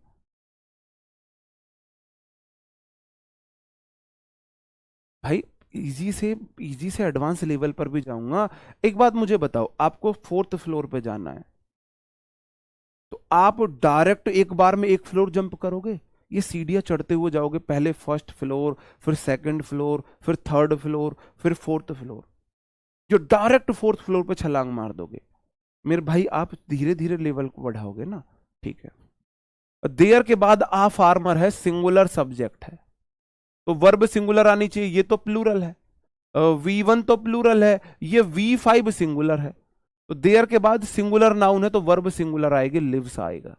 भाई इजी से एडवांस लेवल पर भी जाऊंगा। एक बात मुझे बताओ, आपको फोर्थ फ्लोर पे जाना है, तो आप डायरेक्ट एक बार में एक फ्लोर जंप करोगे? ये सीढ़ियां चढ़ते हुए जाओगे, पहले फर्स्ट फ्लोर, फिर सेकंड फ्लोर, फिर थर्ड फ्लोर, फिर फोर्थ फ्लोर, जो डायरेक्ट फोर्थ फ्लोर पे छलांग मार दोगे मेरे भाई, आप धीरे धीरे लेवल को बढ़ाओगे ना। ठीक है, देयर के बाद आ फार्मर है, सिंगुलर सब्जेक्ट है, तो वर्ब सिंगुलर आनी चाहिए, ये तो प्लूरल है। V1 तो प्लूरल है, ये V5 सिंगुलर है, तो देयर के बाद सिंगुलर नाउन है तो वर्ब सिंगुलर आएगी, लिव्स आएगा।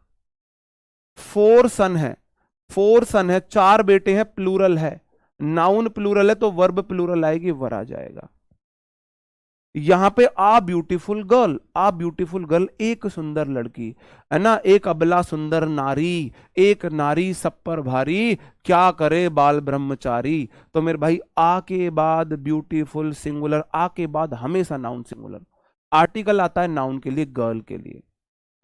फोर सन है, फोर सन है, चार बेटे हैं, प्लूरल है, नाउन प्लूरल है तो वर्ब प्लूरल आएगी, वर आ जाएगा। यहां पे आ ब्यूटीफुल गर्ल, आ ब्यूटीफुल गर्ल, एक सुंदर लड़की, है ना, एक अबला सुंदर नारी, एक नारी सब पर भारी, क्या करे बाल ब्रह्मचारी। तो मेरे भाई आ के बाद ब्यूटीफुल सिंगुलर, आ के बाद हमेशा नाउन सिंगुलर, आर्टिकल आता है नाउन के लिए, गर्ल के लिए,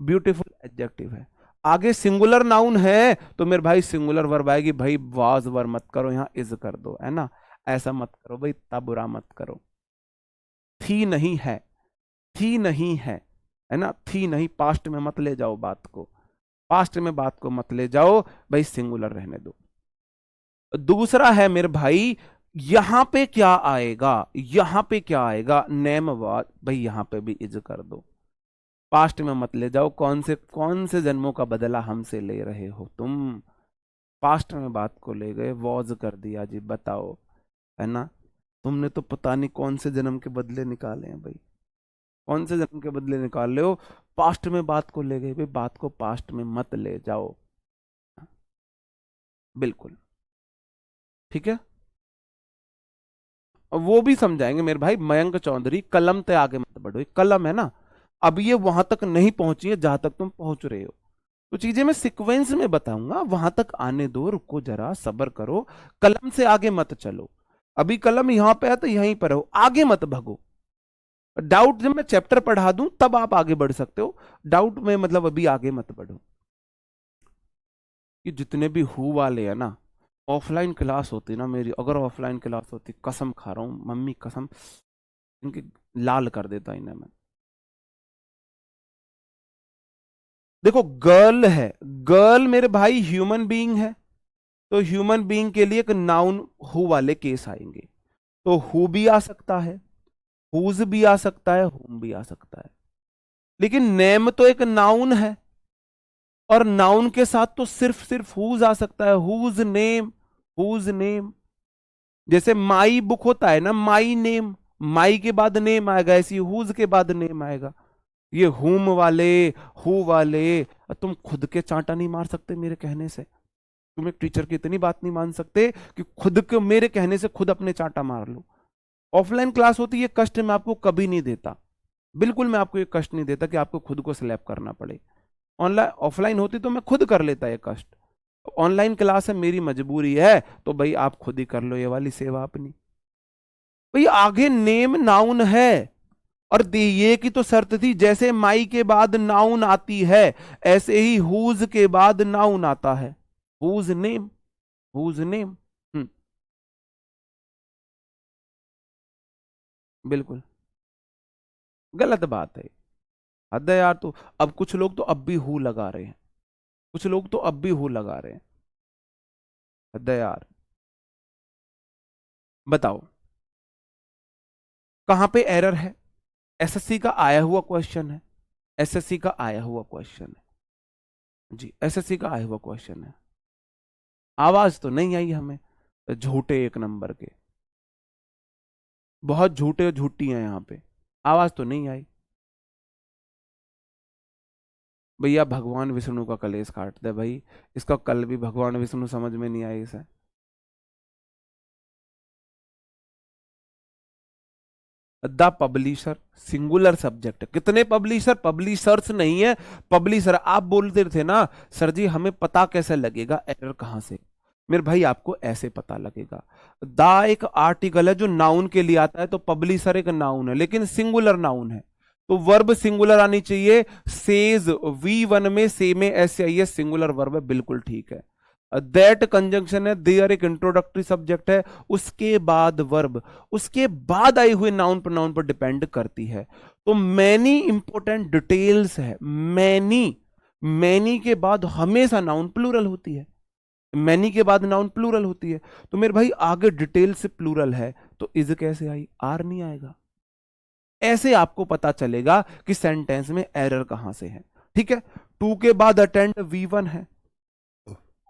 ब्यूटीफुल एडजेक्टिव है, आगे सिंगुलर नाउन है तो मेरे भाई सिंगुलर वर्ब आएगी। भाई वाज वर मत करो, यहां इज कर दो, है ना, ऐसा मत करो भाई, इतना बुरा मत करो। थी नहीं है, थी नहीं है ना, थी नहीं, पास्ट में मत ले जाओ बात को, पास्ट में बात को मत ले जाओ भाई, सिंगुलर रहने दो। दूसरा है मेरे भाई, यहां पे क्या आएगा, यहां पे क्या आएगा, नेम वाज, भाई यहां पे भी इज कर दो, पास्ट में मत ले जाओ, कौन से जन्मों का बदला हमसे ले रहे हो तुम, पास्ट में बात को ले गए, वॉज कर दिया जी, बताओ, है ना। तुमने तो पता नहीं कौन से जन्म के बदले निकाले हैं भाई, कौन से जन्म के बदले निकाल रहे हो, पास्ट में बात को ले गए भाई, बात को पास्ट में मत ले जाओ, बिल्कुल, ठीक है। वो भी समझाएंगे मेरे भाई, मयंक चौधरी, कलम ते आगे मत बढ़ो, ये कलम है ना, अब ये वहां तक नहीं पहुंची है जहां तक तुम पहुंच रहे हो, तो चीजें मैं सीक्वेंस में बताऊंगा, वहां तक आने दो, रुको जरा, सब्र करो, कलम से आगे मत चलो, अभी कलम यहां पे है तो यहीं पर हो, आगे मत भगो। डाउट जब मैं चैप्टर पढ़ा दूं तब आप आगे बढ़ सकते हो, डाउट में मतलब अभी आगे मत बढ़ो। कि जितने भी हु वाले हैं ना, ऑफलाइन क्लास होती ना मेरी, अगर ऑफलाइन क्लास होती, कसम खा रहा हूं मम्मी कसम, इनके लाल कर देता इन्हें मैं। देखो गर्ल है, गर्ल मेरे भाई ह्यूमन बीइंग है, तो ह्यूमन बीइंग के लिए एक नाउन हु वाले केस आएंगे, तो हु भी आ सकता है, हुज भी आ सकता है, हुम भी आ सकता है, लेकिन नेम तो एक नाउन है, और नाउन के साथ तो सिर्फ सिर्फ हुज आ सकता है, हुज नेम, हुज नेम, जैसे माई बुक होता है ना, माई नेम, माई के बाद नेम आएगा, ऐसी हुज के बाद नेम आएगा। ये हुम वाले, हु वाले, तुम खुद के चांटा नहीं मार सकते मेरे कहने से, तुम एक टीचर की इतनी बात नहीं मान सकते कि खुद के मेरे कहने से खुद अपने चांटा मार लो। ऑफलाइन क्लास होती है, कष्ट मैं आपको कभी नहीं देता, बिल्कुल मैं आपको ये कष्ट नहीं देता कि आपको खुद को स्लैप करना पड़े, ऑनलाइन ऑफलाइन होती तो मैं खुद कर लेता ये कष्ट, ऑनलाइन क्लास है मेरी मजबूरी है, तो भाई आप खुद ही कर लो ये वाली सेवा अपनी। भाई आगे नेम नाउन है, और ये की तो शर्त थी, जैसे माई के बाद नाउन आती है ऐसे ही हुज के बाद नाउन आता है, हुज नेम, हुज नेम। बिल्कुल गलत बात है, हद है यार। तो अब कुछ लोग तो अब भी हु लगा रहे हैं, कुछ लोग तो अब भी हु लगा रहे हैं, हद है यार। बताओ कहां पे एरर है? एसएससी का आया हुआ क्वेश्चन है, एसएससी का आया हुआ क्वेश्चन है जी, एसएससी का आया हुआ क्वेश्चन है। आवाज तो नहीं आई हमें, झूठे एक नंबर के, बहुत झूठे झूठी हैं यहाँ पे, आवाज तो नहीं आई। भैया भगवान विष्णु का कलेश काट दे भाई, इसका कल भी भगवान विष्णु समझ में नहीं आई इसे। द पब्लिशर सिंगुलर सब्जेक्ट, कितने पब्लिशर? पब्लिशर्स नहीं है, पब्लिशर। आप बोलते थे ना सर जी हमें पता कैसे लगेगा एरर कहां से, मेरे भाई आपको ऐसे पता लगेगा। द एक आर्टिकल है जो नाउन के लिए आता है, तो पब्लिशर एक नाउन है लेकिन सिंगुलर नाउन है, तो वर्ब सिंगुलर आनी चाहिए। सेज V1 में से में S I S singular verb है, बिल्कुल ठीक है। दैट कंजंक्शन है, देयर एक इंट्रोडक्टरी सब्जेक्ट है, उसके बाद वर्ब, उसके बाद आई हुई नाउन प्रोनाउन पर डिपेंड करती है। तो मैनी इंपॉर्टेंट डिटेल्स है, मैनी, मैनी के बाद हमेशा नाउन प्लूरल होती है, मैनी के बाद नाउन प्लूरल होती है। तो मेरे भाई आगे डिटेल से प्लूरल है, तो इज कैसे आई? आर नहीं आएगा। ऐसे आपको पता चलेगा कि सेंटेंस में एरर कहां से है, ठीक है। टू के बाद अटेंड V1 है,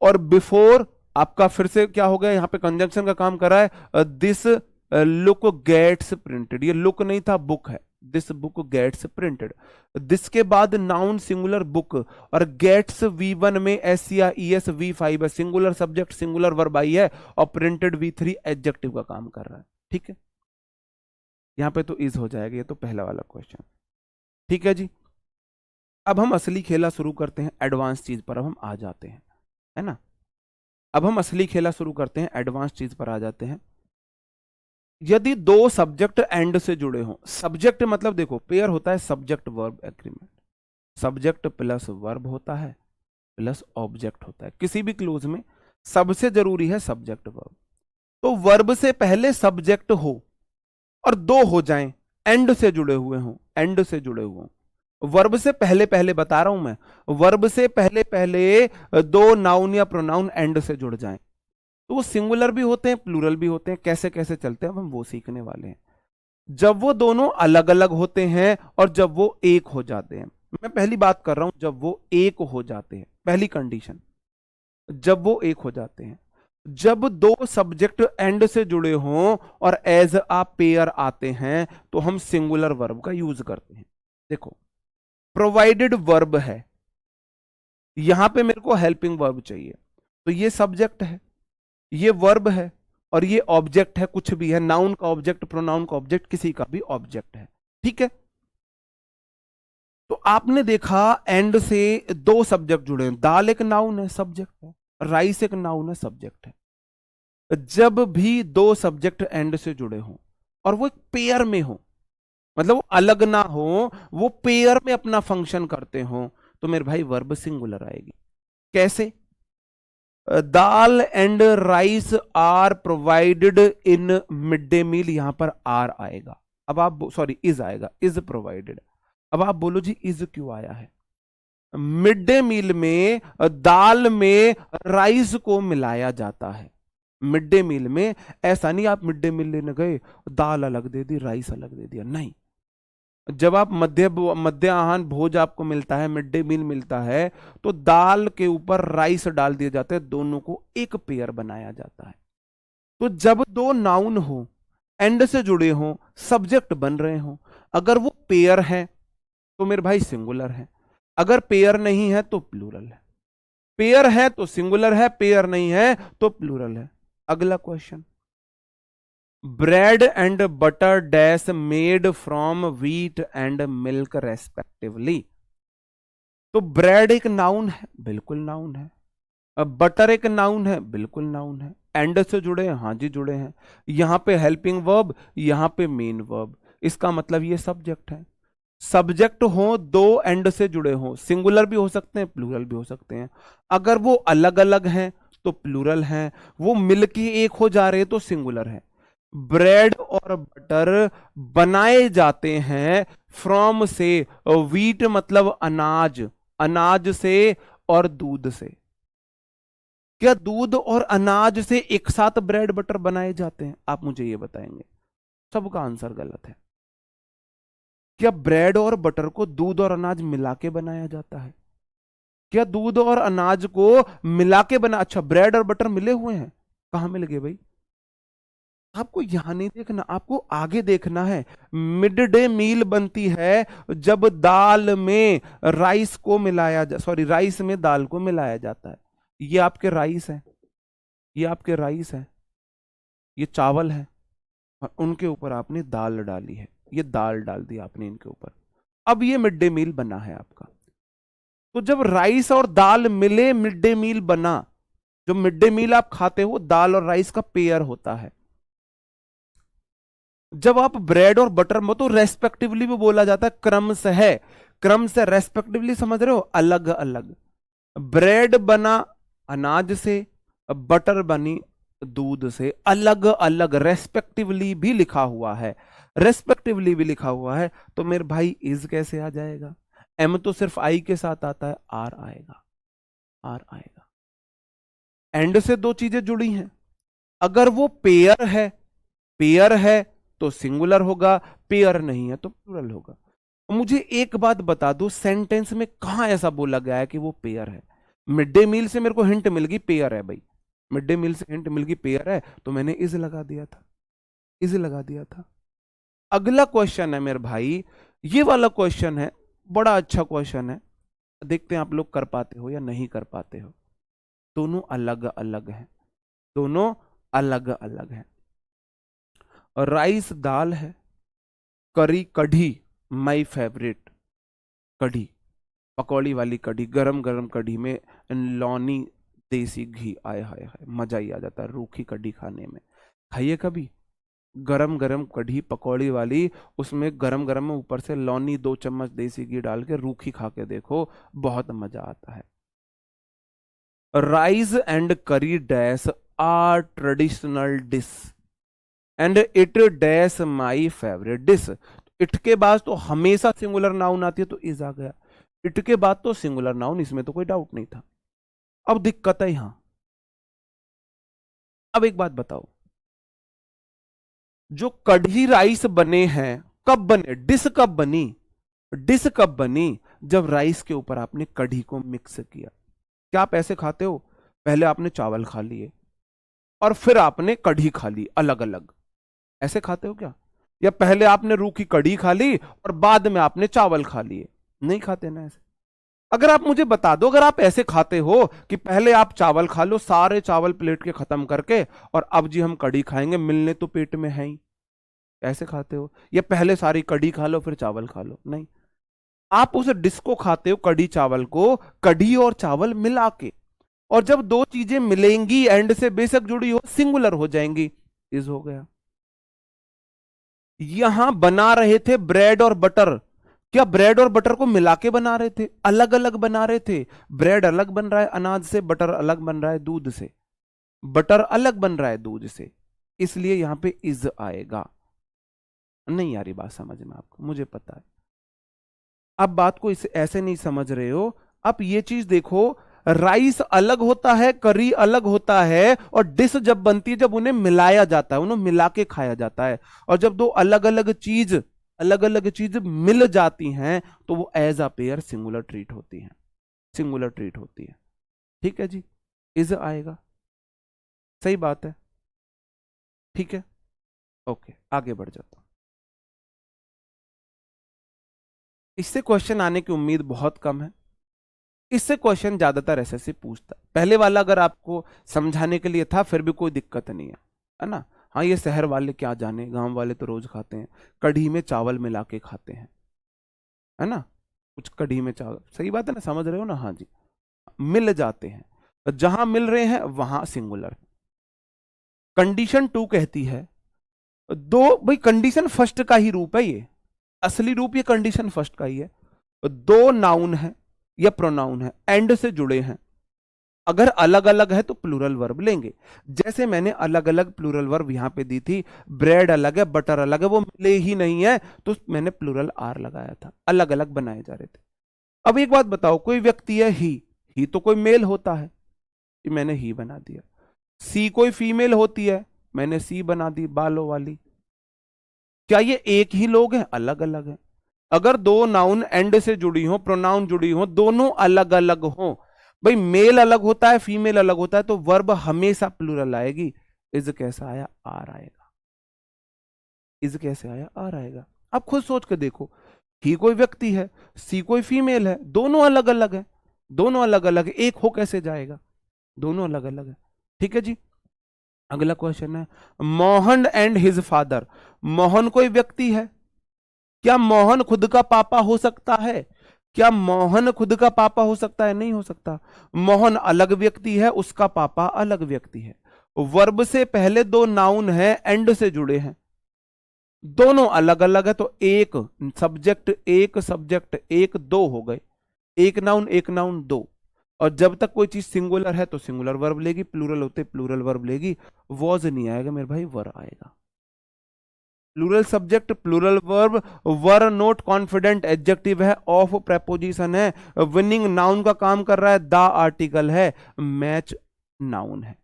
और बिफोर आपका फिर से क्या हो गया, यहां पे कंजंक्शन का काम कर रहा है। दिस लुक गेट्स प्रिंटेड, ये लुक नहीं था बुक है, this book gets printed. This के बाद नाउन सिंगुलर बुक, और गेट्स V1 में एस या ई एस V5 है, सिंगुलर सब्जेक्ट सिंगुलर वर्ब आई है, और प्रिंटेड V3 एडजेक्टिव का काम कर रहा है, ठीक है। यहां पे तो इज हो जाएगा, ये तो पहला वाला क्वेश्चन, ठीक है जी। अब हम असली खेला शुरू करते हैं, एडवांस चीज पर अब हम आ जाते हैं, है ना। अब हम असली खेला शुरू करते हैं, एडवांस चीज पर आ जाते हैं। यदि दो सब्जेक्ट एंड से जुड़े हों, सब्जेक्ट मतलब देखो पेयर होता है subject verb agreement, subject plus verb होता है प्लस ऑब्जेक्ट होता है, किसी भी क्लोज में सबसे जरूरी है सब्जेक्ट वर्ब। तो वर्ब से पहले सब्जेक्ट हो और दो हो जाएं, एंड से जुड़े हुए हों, एंड से जुड़े हुए हों, वर्ब से पहले पहले बता रहा हूं मैं, वर्ब से पहले पहले दो नाउन या प्रोनाउन एंड से जुड़ जाएं, तो वो सिंगुलर भी होते हैं प्लूरल भी होते हैं। कैसे कैसे चलते हैं अब हम वो सीखने वाले हैं। जब वो दोनों अलग अलग होते हैं और जब वो एक हो जाते हैं, मैं पहली बात कर रहा हूं, जब वो एक हो जाते हैं, पहली कंडीशन, जब वो एक हो जाते हैं, जब दो सब्जेक्ट एंड से जुड़े हों और एज अ पेयर आते हैं, तो हम सिंगुलर वर्ब का यूज करते हैं। देखो प्रोवाइडेड वर्ब है, यहां पे मेरे को हेल्पिंग वर्ब चाहिए, तो ये सब्जेक्ट है, ये वर्ब है, और ये ऑब्जेक्ट है, कुछ भी है, नाउन का ऑब्जेक्ट, प्रोनाउन का ऑब्जेक्ट, किसी का भी ऑब्जेक्ट है, ठीक है। तो आपने देखा एंड से दो सब्जेक्ट जुड़े हैं, दाल एक नाउन है सब्जेक्ट है, राइस एक नाउन है सब्जेक्ट है। जब भी दो सब्जेक्ट एंड से जुड़े हों और वो एक पेयर में हो, मतलब वो अलग ना हो, वो पेयर में अपना फंक्शन करते हो, तो मेरे भाई वर्ब सिंगुलर आएगी। कैसे? Dal and rice are provided in mid day meal, यहां पर आर आएगा। अब आप सॉरी इज आएगा, इज प्रोवाइडेड। अब आप बोलो जी इज क्यों आया है? मिड डे मील में दाल में राइस को मिलाया जाता है, मिड डे मील में। ऐसा नहीं आप मिड डे मील लेने गए दाल अलग दे दी राइस अलग दे दिया, नहीं। जब आप मध्य आहार भोज आपको मिलता है, मिड डे मील मिलता है, तो दाल के ऊपर राइस डाल दिए जाते हैं, दोनों को एक पेयर बनाया जाता है। तो जब दो नाउन हो, एंड से जुड़े हो, सब्जेक्ट बन रहे हो, अगर वो पेयर है तो मेरे भाई सिंगुलर है, अगर पेयर नहीं है तो प्लूरल है, पेयर है तो सिंगुलर है, पेयर नहीं है तो प्लूरल है। अगला question, bread and butter dash made from wheat and milk respectively. तो ब्रेड एक नाउन है, बिल्कुल नाउन है। अब बटर एक नाउन है, बिल्कुल नाउन है। एंड से जुड़े हैं, हाँ जी जुड़े हैं। यहां पे हेल्पिंग वर्ब, यहां पे मेन वर्ब, इसका मतलब ये सब्जेक्ट है। सब्जेक्ट हो दो एंड से जुड़े हो, सिंगुलर भी हो सकते हैं प्लूरल भी हो सकते हैं। अगर वो अलग अलग हैं तो प्लूरल हैं, वो मिलके एक हो जा रहे हैं तो सिंगुलर है। ब्रेड और बटर बनाए जाते हैं फ्रॉम से, व्हीट मतलब अनाज, अनाज से और दूध से। क्या दूध और अनाज से एक साथ ब्रेड बटर बनाए जाते हैं? आप मुझे ये बताएंगे। सबका आंसर गलत है। क्या ब्रेड और बटर को दूध और अनाज मिला के बनाया जाता है? क्या दूध और अनाज को मिला के बना, अच्छा ब्रेड और बटर मिले हुए हैं, कहां मिल गए भाई? आपको यहां नहीं देखना, आपको आगे देखना है। मिड डे मील बनती है जब दाल में राइस को मिलाया जा, सॉरी राइस में दाल को मिलाया जाता है। ये आपके राइस है, ये आपके राइस है, ये चावल है, और उनके ऊपर आपने दाल डाली है, ये दाल डाल दी आपने इनके ऊपर। अब ये मिड डे मील बना है आपका। तो जब राइस और दाल मिले मिड डे मील बना। जो मिड डे मील आप खाते हो दाल और राइस का पेयर होता है। जब आप ब्रेड और बटर में, तो रेस्पेक्टिवली भी बोला जाता है, क्रम से है, क्रम से रेस्पेक्टिवली, समझ रहे हो, अलग अलग। ब्रेड बना अनाज से, बटर बनी दूध से, अलग अलग रेस्पेक्टिवली भी लिखा हुआ है, रेस्पेक्टिवली भी लिखा हुआ है। तो मेरे भाई इज कैसे आ जाएगा? एम तो सिर्फ आई के साथ आता है, आर आएगा, आर आएगा। एंड से दो चीजें जुड़ी हैं, अगर वो पेयर है, पेयर है तो सिंगुलर होगा, पेयर नहीं है तो प्लूरल होगा। मुझे एक बात बता दो, सेंटेंस में कहां ऐसा बोला गया है कि वो पेयर है? मिड डे मील से मेरे को हिंट मिल गई पेयर है भाई, मिड डे मील से हिंट मिल गई पेयर है, तो मैंने इज लगा दिया था, इज लगा दिया था। अगला क्वेश्चन है मेरे भाई, ये वाला क्वेश्चन है, बड़ा अच्छा क्वेश्चन है, देखते हैं आप लोग कर पाते हो या नहीं कर पाते हो। दोनों अलग अलग हैं, दोनों अलग अलग हैं। राइस दाल है, करी कढ़ी, माई फेवरेट कढ़ी, पकौड़ी वाली कढ़ी, गरम गरम कढ़ी में लौनी देसी घी, आए हाय हाय मजा ही आ जाता है रूखी कढ़ी खाने में। खाइए कभी गरम गरम कढ़ी पकौड़ी वाली, उसमें गरम गरम में ऊपर से लौनी 2 चम्मच देसी घी डाल के रूखी खा के देखो, बहुत मजा आता है। Rice and curry dash are traditional dish and it dash my favourite dish. It के बाद तो हमेशा सिंगुलर नाउन आती है, तो इज आ गया। इट के बाद तो सिंगुलर नाउन, इसमें तो कोई डाउट नहीं था। अब दिक्कत है यहां। अब एक बात बताओ, जो कढ़ी राइस बने हैं कब बने, डिश कब बनी? डिश कब बनी? जब राइस के ऊपर आपने कढ़ी को मिक्स किया। क्या आप ऐसे खाते हो, पहले आपने चावल खा लिए और फिर आपने कढ़ी खा ली अलग अलग, ऐसे खाते हो क्या? या पहले आपने रूखी कढ़ी खा ली और बाद में आपने चावल खा लिए? नहीं खाते ना ऐसे। अगर आप मुझे बता दो, अगर आप ऐसे खाते हो कि पहले आप चावल खा लो, सारे चावल प्लेट के खत्म करके, और अब जी हम कढ़ी खाएंगे, मिलने तो पेट में है ही, ऐसे खाते हो? या पहले सारी कढ़ी खा लो फिर चावल खा लो? नहीं, आप उस डिश को खाते हो, कढ़ी चावल को, कढ़ी और चावल मिला के। और जब दो चीजें मिलेंगी एंड से बेशक जुड़ी हो, सिंगुलर हो जाएंगी, इज हो गया। यहां बना रहे थे ब्रेड और बटर, क्या ब्रेड और बटर को मिला के बना रहे थे? अलग अलग बना रहे थे। ब्रेड अलग बन रहा है अनाज से, बटर अलग बन रहा है दूध से, बटर अलग बन रहा है दूध से, इसलिए यहां पे इज आएगा। नहीं आ रही बात समझ में आपको, मुझे पता है। अब बात को इसे ऐसे नहीं समझ रहे हो। अब ये चीज देखो, राइस अलग होता है, करी अलग होता है, और डिश जब बनती है जब उन्हें मिलाया जाता है, उन्हें मिला के खाया जाता है। और जब दो अलग अलग चीज मिल जाती हैं तो वो as a pair singular treat होती हैं, सिंगुलर ट्रीट होती है। ठीक है जी, इज आएगा, सही बात है, ठीक है, ओके आगे बढ़ जाता हूं। इससे क्वेश्चन आने की उम्मीद बहुत कम है, इससे क्वेश्चन ज्यादातर एसएससी पूछता है। पहले वाला अगर आपको समझाने के लिए था फिर भी कोई दिक्कत नहीं है ना। हाँ, ये शहर वाले क्या जाने, गांव वाले तो रोज खाते हैं, कढ़ी में चावल मिला के खाते हैं, है ना, कुछ कढ़ी में चावल, सही बात है ना, समझ रहे हो ना? हाँ जी, मिल जाते हैं, तो जहां मिल रहे हैं वहां सिंगुलर। कंडीशन 2 कहती है दो, भाई कंडीशन फर्स्ट का ही रूप है ये, असली रूप ये कंडीशन फर्स्ट का ही है। दो नाउन है या प्रोनाउन है, एंड से जुड़े हैं, अगर अलग अलग है तो प्लूरल वर्ब लेंगे। जैसे मैंने अलग अलग प्लूरल वर्ब यहां पे दी थी, ब्रेड अलग है, बटर अलग है, वो मिले ही नहीं है, तो मैंने प्लूरल आर लगाया था, अलग अलग बनाए जा रहे थे। अब एक बात बताओ, कोई व्यक्ति है ही तो कोई मेल होता है, कि मैंने ही बना दिया। सी कोई फीमेल होती है, मैंने सी बना दी बालों वाली। क्या ये एक ही लोग हैं? अलग अलग हैं। अगर दो नाउन एंड से जुड़ी हो, प्रोनाउन जुड़ी हो, दोनों अलग अलग हो, भाई मेल अलग होता है, फीमेल अलग होता है, तो वर्ब हमेशा प्लूरल आएगी। इज कैसा आया? आर आएगा। इज कैसे आया? आर आएगा। आप खुद सोच के देखो, ही कोई व्यक्ति है, सी कोई फीमेल है, दोनों अलग अलग है, दोनों अलग अलग है, एक हो कैसे जाएगा? दोनों अलग अलग है। ठीक है जी। अगला क्वेश्चन है, Mohan and his father. Mohan कोई व्यक्ति है, क्या मोहन खुद का पापा हो सकता है? क्या मोहन खुद का पापा हो सकता है? नहीं हो सकता। मोहन अलग व्यक्ति है, उसका पापा अलग व्यक्ति है। वर्ब से पहले दो नाउन है, एंड से जुड़े हैं, दोनों अलग अलग है, तो एक सब्जेक्ट एक, दो हो गए, एक नाउन दो। और जब तक कोई चीज सिंगुलर है तो सिंगुलर वर्ब लेगी, प्लूरल होते प्लूरल वर्ब लेगी। वॉज नहीं आएगा मेरे भाई, वर आएगा। प्लूरल सब्जेक्ट, प्लूरल वर्ब, वर नोट कॉन्फिडेंट एडजेक्टिव है, ऑफ प्रेपोजिशन है, विनिंग नाउन का काम कर रहा है, द आर्टिकल है, मैच नाउन है,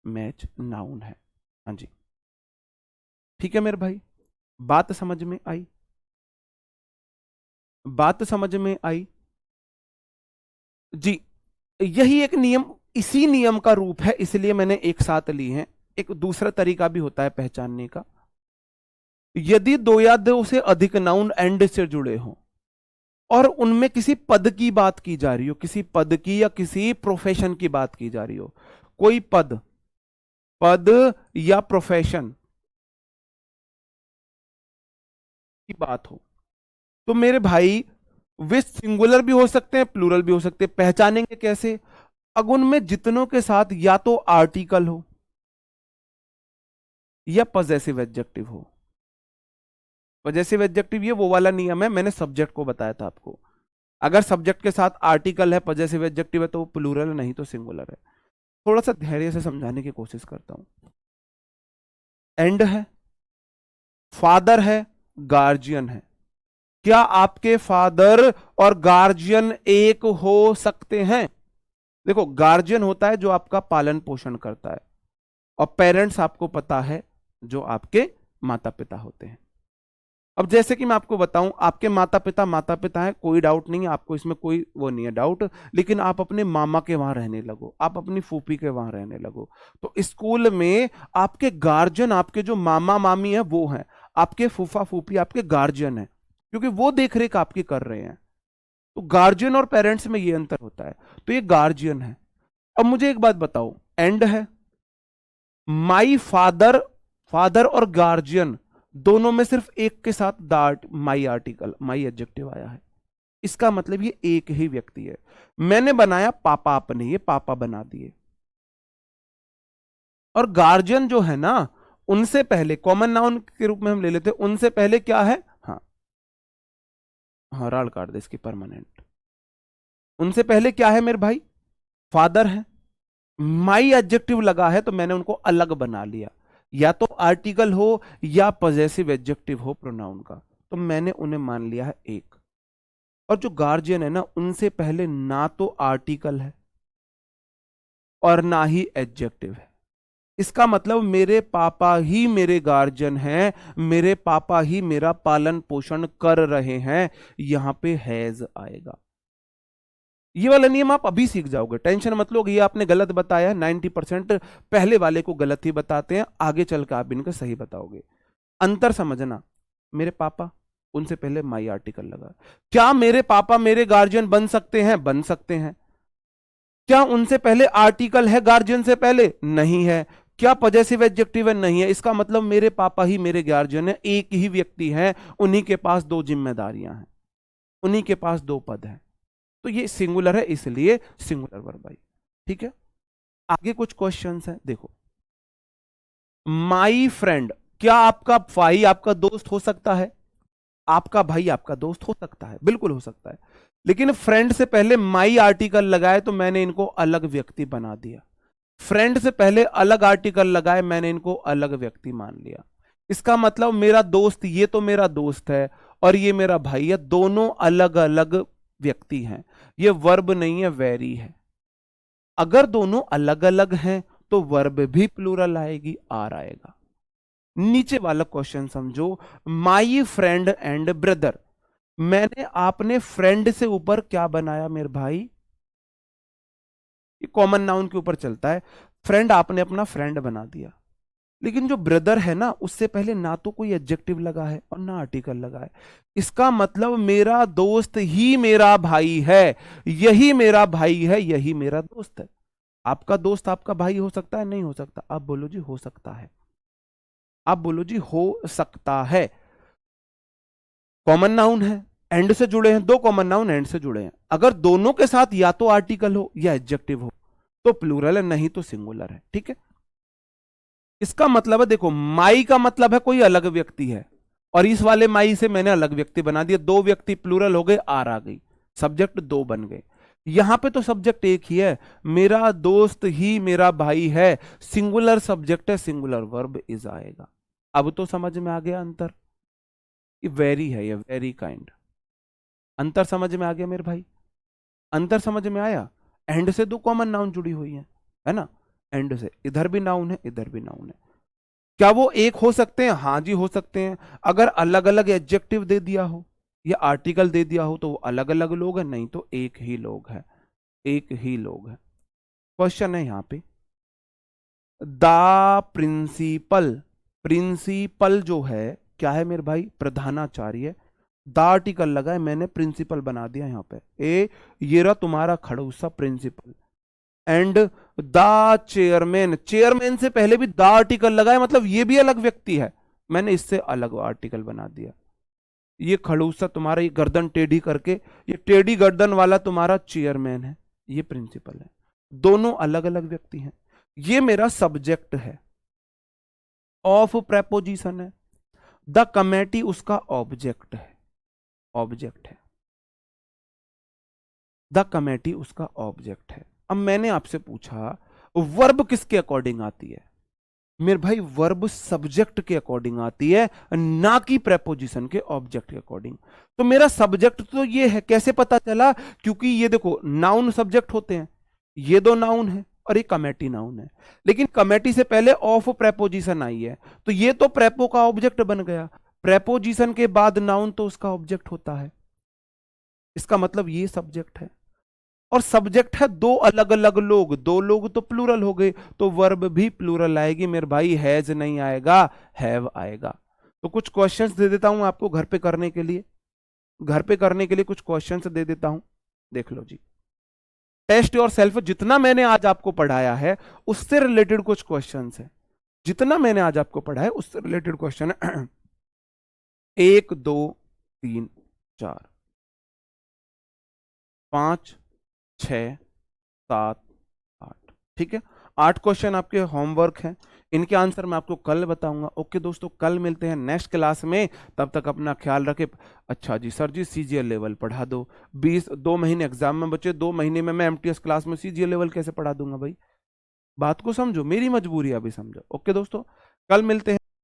मैच नाउन है। हाँ जी, ठीक है मेरे भाई, बात समझ में आई? बात समझ में आई जी। यही एक नियम, इसी नियम का रूप है, इसलिए मैंने एक साथ ली है। एक दूसरा तरीका भी होता है पहचानने का, यदि दो या दो से अधिक नाउन एंड से जुड़े हों और उनमें किसी पद की बात की जा रही हो, किसी पद की या किसी प्रोफेशन की बात की जा रही हो, कोई पद या प्रोफेशन की बात हो, तो मेरे भाई वे सिंगुलर भी हो सकते हैं, प्लूरल भी हो सकते हैं। पहचानेंगे कैसे? अगर उनमें जितनों के साथ या तो आर्टिकल हो या पजेसिव एडजेक्टिव हो। पजेसिव एडजेक्टिव ये वो वाला नियम है, मैंने सब्जेक्ट को बताया था आपको। अगर सब्जेक्ट के साथ आर्टिकल है, पजेसिव एडजेक्टिव है, तो वो प्लूरल नहीं तो सिंगुलर है। थोड़ा सा धैर्य से समझाने की कोशिश करता हूं। एंड है, फादर है, गार्जियन है। क्या आपके फादर और गार्जियन एक हो सकते हैं? देखो, गार्जियन होता है जो आपका पालन पोषण करता है, और पेरेंट्स आपको पता है जो आपके माता पिता होते हैं। अब जैसे कि मैं आपको बताऊं, आपके माता पिता हैं, कोई डाउट नहीं है आपको, इसमें कोई वो नहीं है डाउट। लेकिन आप अपने मामा के वहां रहने लगो, आप अपनी फूफी के वहां रहने लगो, तो स्कूल में आपके गार्जियन, आपके जो मामा मामी है वो हैं, आपके फूफा फूफी आपके गार्जियन है, क्योंकि वो देख रेख आपकी कर रहे हैं। तो गार्जियन और पेरेंट्स में ये अंतर होता है, तो ये गार्जियन है। अब मुझे एक बात बताओ, एंड है, माई फादर, फादर और गार्जियन दोनों में सिर्फ एक के साथ that my article, my adjective आया है, इसका मतलब ये एक ही व्यक्ति है। मैंने बनाया पापा अपने, ये पापा बना दिए। और गार्जियन जो है ना, उनसे पहले कॉमन नाउन के रूप में हम ले लेते हैं, उनसे पहले क्या है? हाँ हाँ, राल काट दे इसकी परमानेंट। उनसे पहले क्या है मेरे भाई? फादर है। माई एडजेक्टिव लगा है तो मैंने उनको अलग बना लिया, या तो आर्टिकल हो या पजेसिव एडजेक्टिव हो प्रोनाउन का, तो मैंने उन्हें मान लिया है एक। और जो गार्जियन है ना, उनसे पहले ना तो आर्टिकल है और ना ही एडजेक्टिव है। इसका मतलब मेरे पापा ही मेरे गार्जियन हैं, मेरे पापा ही मेरा पालन पोषण कर रहे हैं, यहां पे हैज आएगा। ये वाला नियम आप अभी सीख जाओगे, टेंशन मत लो। ये आपने गलत बताया है, 90% पहले वाले को गलत ही बताते हैं, आगे चल के आप इनको सही बताओगे। अंतर समझना, मेरे पापा, उनसे पहले माई आर्टिकल लगा। क्या मेरे पापा मेरे गार्जियन बन सकते हैं? बन सकते हैं। क्या उनसे पहले आर्टिकल है गार्जियन से पहले? नहीं है। क्या पजेसिव एडजेक्टिव है? नहीं है। इसका मतलब मेरे पापा ही मेरे गार्जियन है, एक ही व्यक्ति है, उन्हीं के पास दो जिम्मेदारियां हैं, उन्हीं के पास दो पद हैं, तो ये सिंगुलर है, इसलिए सिंगुलर वर्ब आई। ठीक है, आगे कुछ क्वेश्चंस हैं, देखो। माई फ्रेंड, क्या आपका भाई आपका दोस्त हो सकता है? आपका भाई आपका दोस्त हो सकता है, बिल्कुल हो सकता है, लेकिन फ्रेंड से पहले माई आर्टिकल लगाए तो मैंने इनको अलग व्यक्ति बना दिया। फ्रेंड से पहले अलग आर्टिकल लगाए, मैंने इनको अलग व्यक्ति मान लिया। इसका मतलब मेरा दोस्त, ये तो मेरा दोस्त है और ये मेरा भाई है, दोनों अलग अलग व्यक्ति हैं। ये वर्ब नहीं है, वेरी है। अगर दोनों अलग अलग हैं तो वर्ब भी प्लूरल आएगी, आर आएगा। नीचे वाला क्वेश्चन समझो, माई फ्रेंड एंड ब्रदर। मैंने आपने फ्रेंड से ऊपर क्या बनाया मेरे भाई? ये कॉमन नाउन के ऊपर चलता है। फ्रेंड आपने अपना फ्रेंड बना दिया, लेकिन जो ब्रदर है ना, उससे पहले ना तो कोई एडजेक्टिव लगा है और ना आर्टिकल लगा है। इसका मतलब मेरा दोस्त ही मेरा भाई है, यही मेरा भाई है, यही मेरा दोस्त है। आपका दोस्त आपका भाई हो सकता है, नहीं हो सकता? आप बोलो जी हो सकता है, आप बोलो जी हो सकता है। कॉमन नाउन है, एंड से जुड़े हैं, दो कॉमन नाउन एंड से जुड़े हैं। अगर दोनों के साथ या तो आर्टिकल हो या एडजेक्टिव हो तो प्लूरल है, नहीं तो सिंगुलर है। ठीक है, इसका मतलब है, देखो माई का मतलब है कोई अलग व्यक्ति है, और इस वाले माई से मैंने अलग व्यक्ति बना दिया, दो व्यक्ति प्लूरल हो गए, आर आ गई, सब्जेक्ट दो बन गए। यहां पे तो सब्जेक्ट एक ही है, मेरा दोस्त ही मेरा भाई है, सिंगुलर सब्जेक्ट है, सिंगुलर वर्ब इज आएगा। अब तो समझ में आ गया अंतर? ये वेरी है, ये वेरी काइंड। अंतर समझ में आ गया मेरे भाई? अंतर समझ में आया? एंड से दो कॉमन नाउन जुड़ी हुई है ना? एंड से इधर भी नाउन है, इधर भी नाउन है। क्या वो एक हो सकते हैं? हाँ जी हो सकते हैं। अगर अलग अलग एडजेक्टिव दे दिया हो या आर्टिकल दे दिया हो तो वो अलग अलग लोग हैं, नहीं तो एक ही लोग है, एक ही लोग है। क्वेश्चन है यहाँ पे, द प्रिंसिपल, प्रिंसिपल जो है क्या है मेरे भाई? प्रधानाचार्य। द आर्टिकल लगा है, मैंने प्रिंसिपल बना दिया यहाँ पे, ये रहा तुम्हारा खड़ूसा principal. And the chairman, chairman से पहले भी द आर्टिकल लगा है, मतलब ये भी अलग व्यक्ति है, मैंने इससे अलग आर्टिकल बना दिया। ये खड़ूसा तुम्हारा, ये गर्दन टेढ़ी करके, ये टेढ़ी गर्दन वाला तुम्हारा चेयरमैन है, ये प्रिंसिपल है। दोनों अलग अलग व्यक्ति हैं। ये मेरा सब्जेक्ट है, ऑफ प्रेपोजिशन है। द कमेटी उसका ऑब्जेक्ट है, ऑब्जेक्ट है। द कमेटी उसका ऑब्जेक्ट है। अब मैंने आपसे पूछा वर्ब किसके अकॉर्डिंग आती है? मेरे भाई वर्ब सब्जेक्ट के अकॉर्डिंग आती है, ना कि प्रेपोजिशन के, ऑब्जेक्ट के अकॉर्डिंग। तो मेरा सब्जेक्ट तो ये है, कैसे पता चला? क्योंकि ये देखो नाउन सब्जेक्ट होते हैं, ये दो नाउन है और एक कमेटी नाउन है, लेकिन कमेटी से पहले ऑफ प्रेपोजिशन आई है, तो ये तो प्रेपो का ऑब्जेक्ट बन गया। प्रेपोजिशन के बाद नाउन तो उसका ऑब्जेक्ट होता है, इसका मतलब ये सब्जेक्ट है। और सब्जेक्ट है दो अलग अलग लोग, दो लोग तो प्लूरल हो गए, तो वर्ब भी प्लूरल आएगी मेरे भाई, हैज नहीं आएगा, हैव आएगा। तो कुछ क्वेश्चंस दे देता हूं आपको घर पे करने के लिए, घर पे करने के लिए कुछ क्वेश्चंस दे देता हूं, देख लो जी। टेस्ट योर सेल्फ, जितना मैंने आज आपको पढ़ाया है उससे रिलेटेड कुछ क्वेश्चंस है, जितना मैंने आज आपको पढ़ाया है उससे रिलेटेड क्वेश्चन है। 1 2 3 4 5 6 7 8, ठीक है, 8 क्वेश्चन आपके होमवर्क हैं, इनके आंसर मैं आपको कल बताऊंगा। ओके दोस्तों, कल मिलते हैं नेक्स्ट क्लास में, तब तक अपना ख्याल रखें। अच्छा जी सर जी, सीजीएल लेवल पढ़ा दो, 2 महीने एग्जाम में बचे, 2 महीने में मैं एमटीएस क्लास में सीजीएल लेवल कैसे पढ़ा दूंगा भाई? बात को समझो, मेरी मजबूरी है, अभी समझो। ओके दोस्तों, कल मिलते हैं।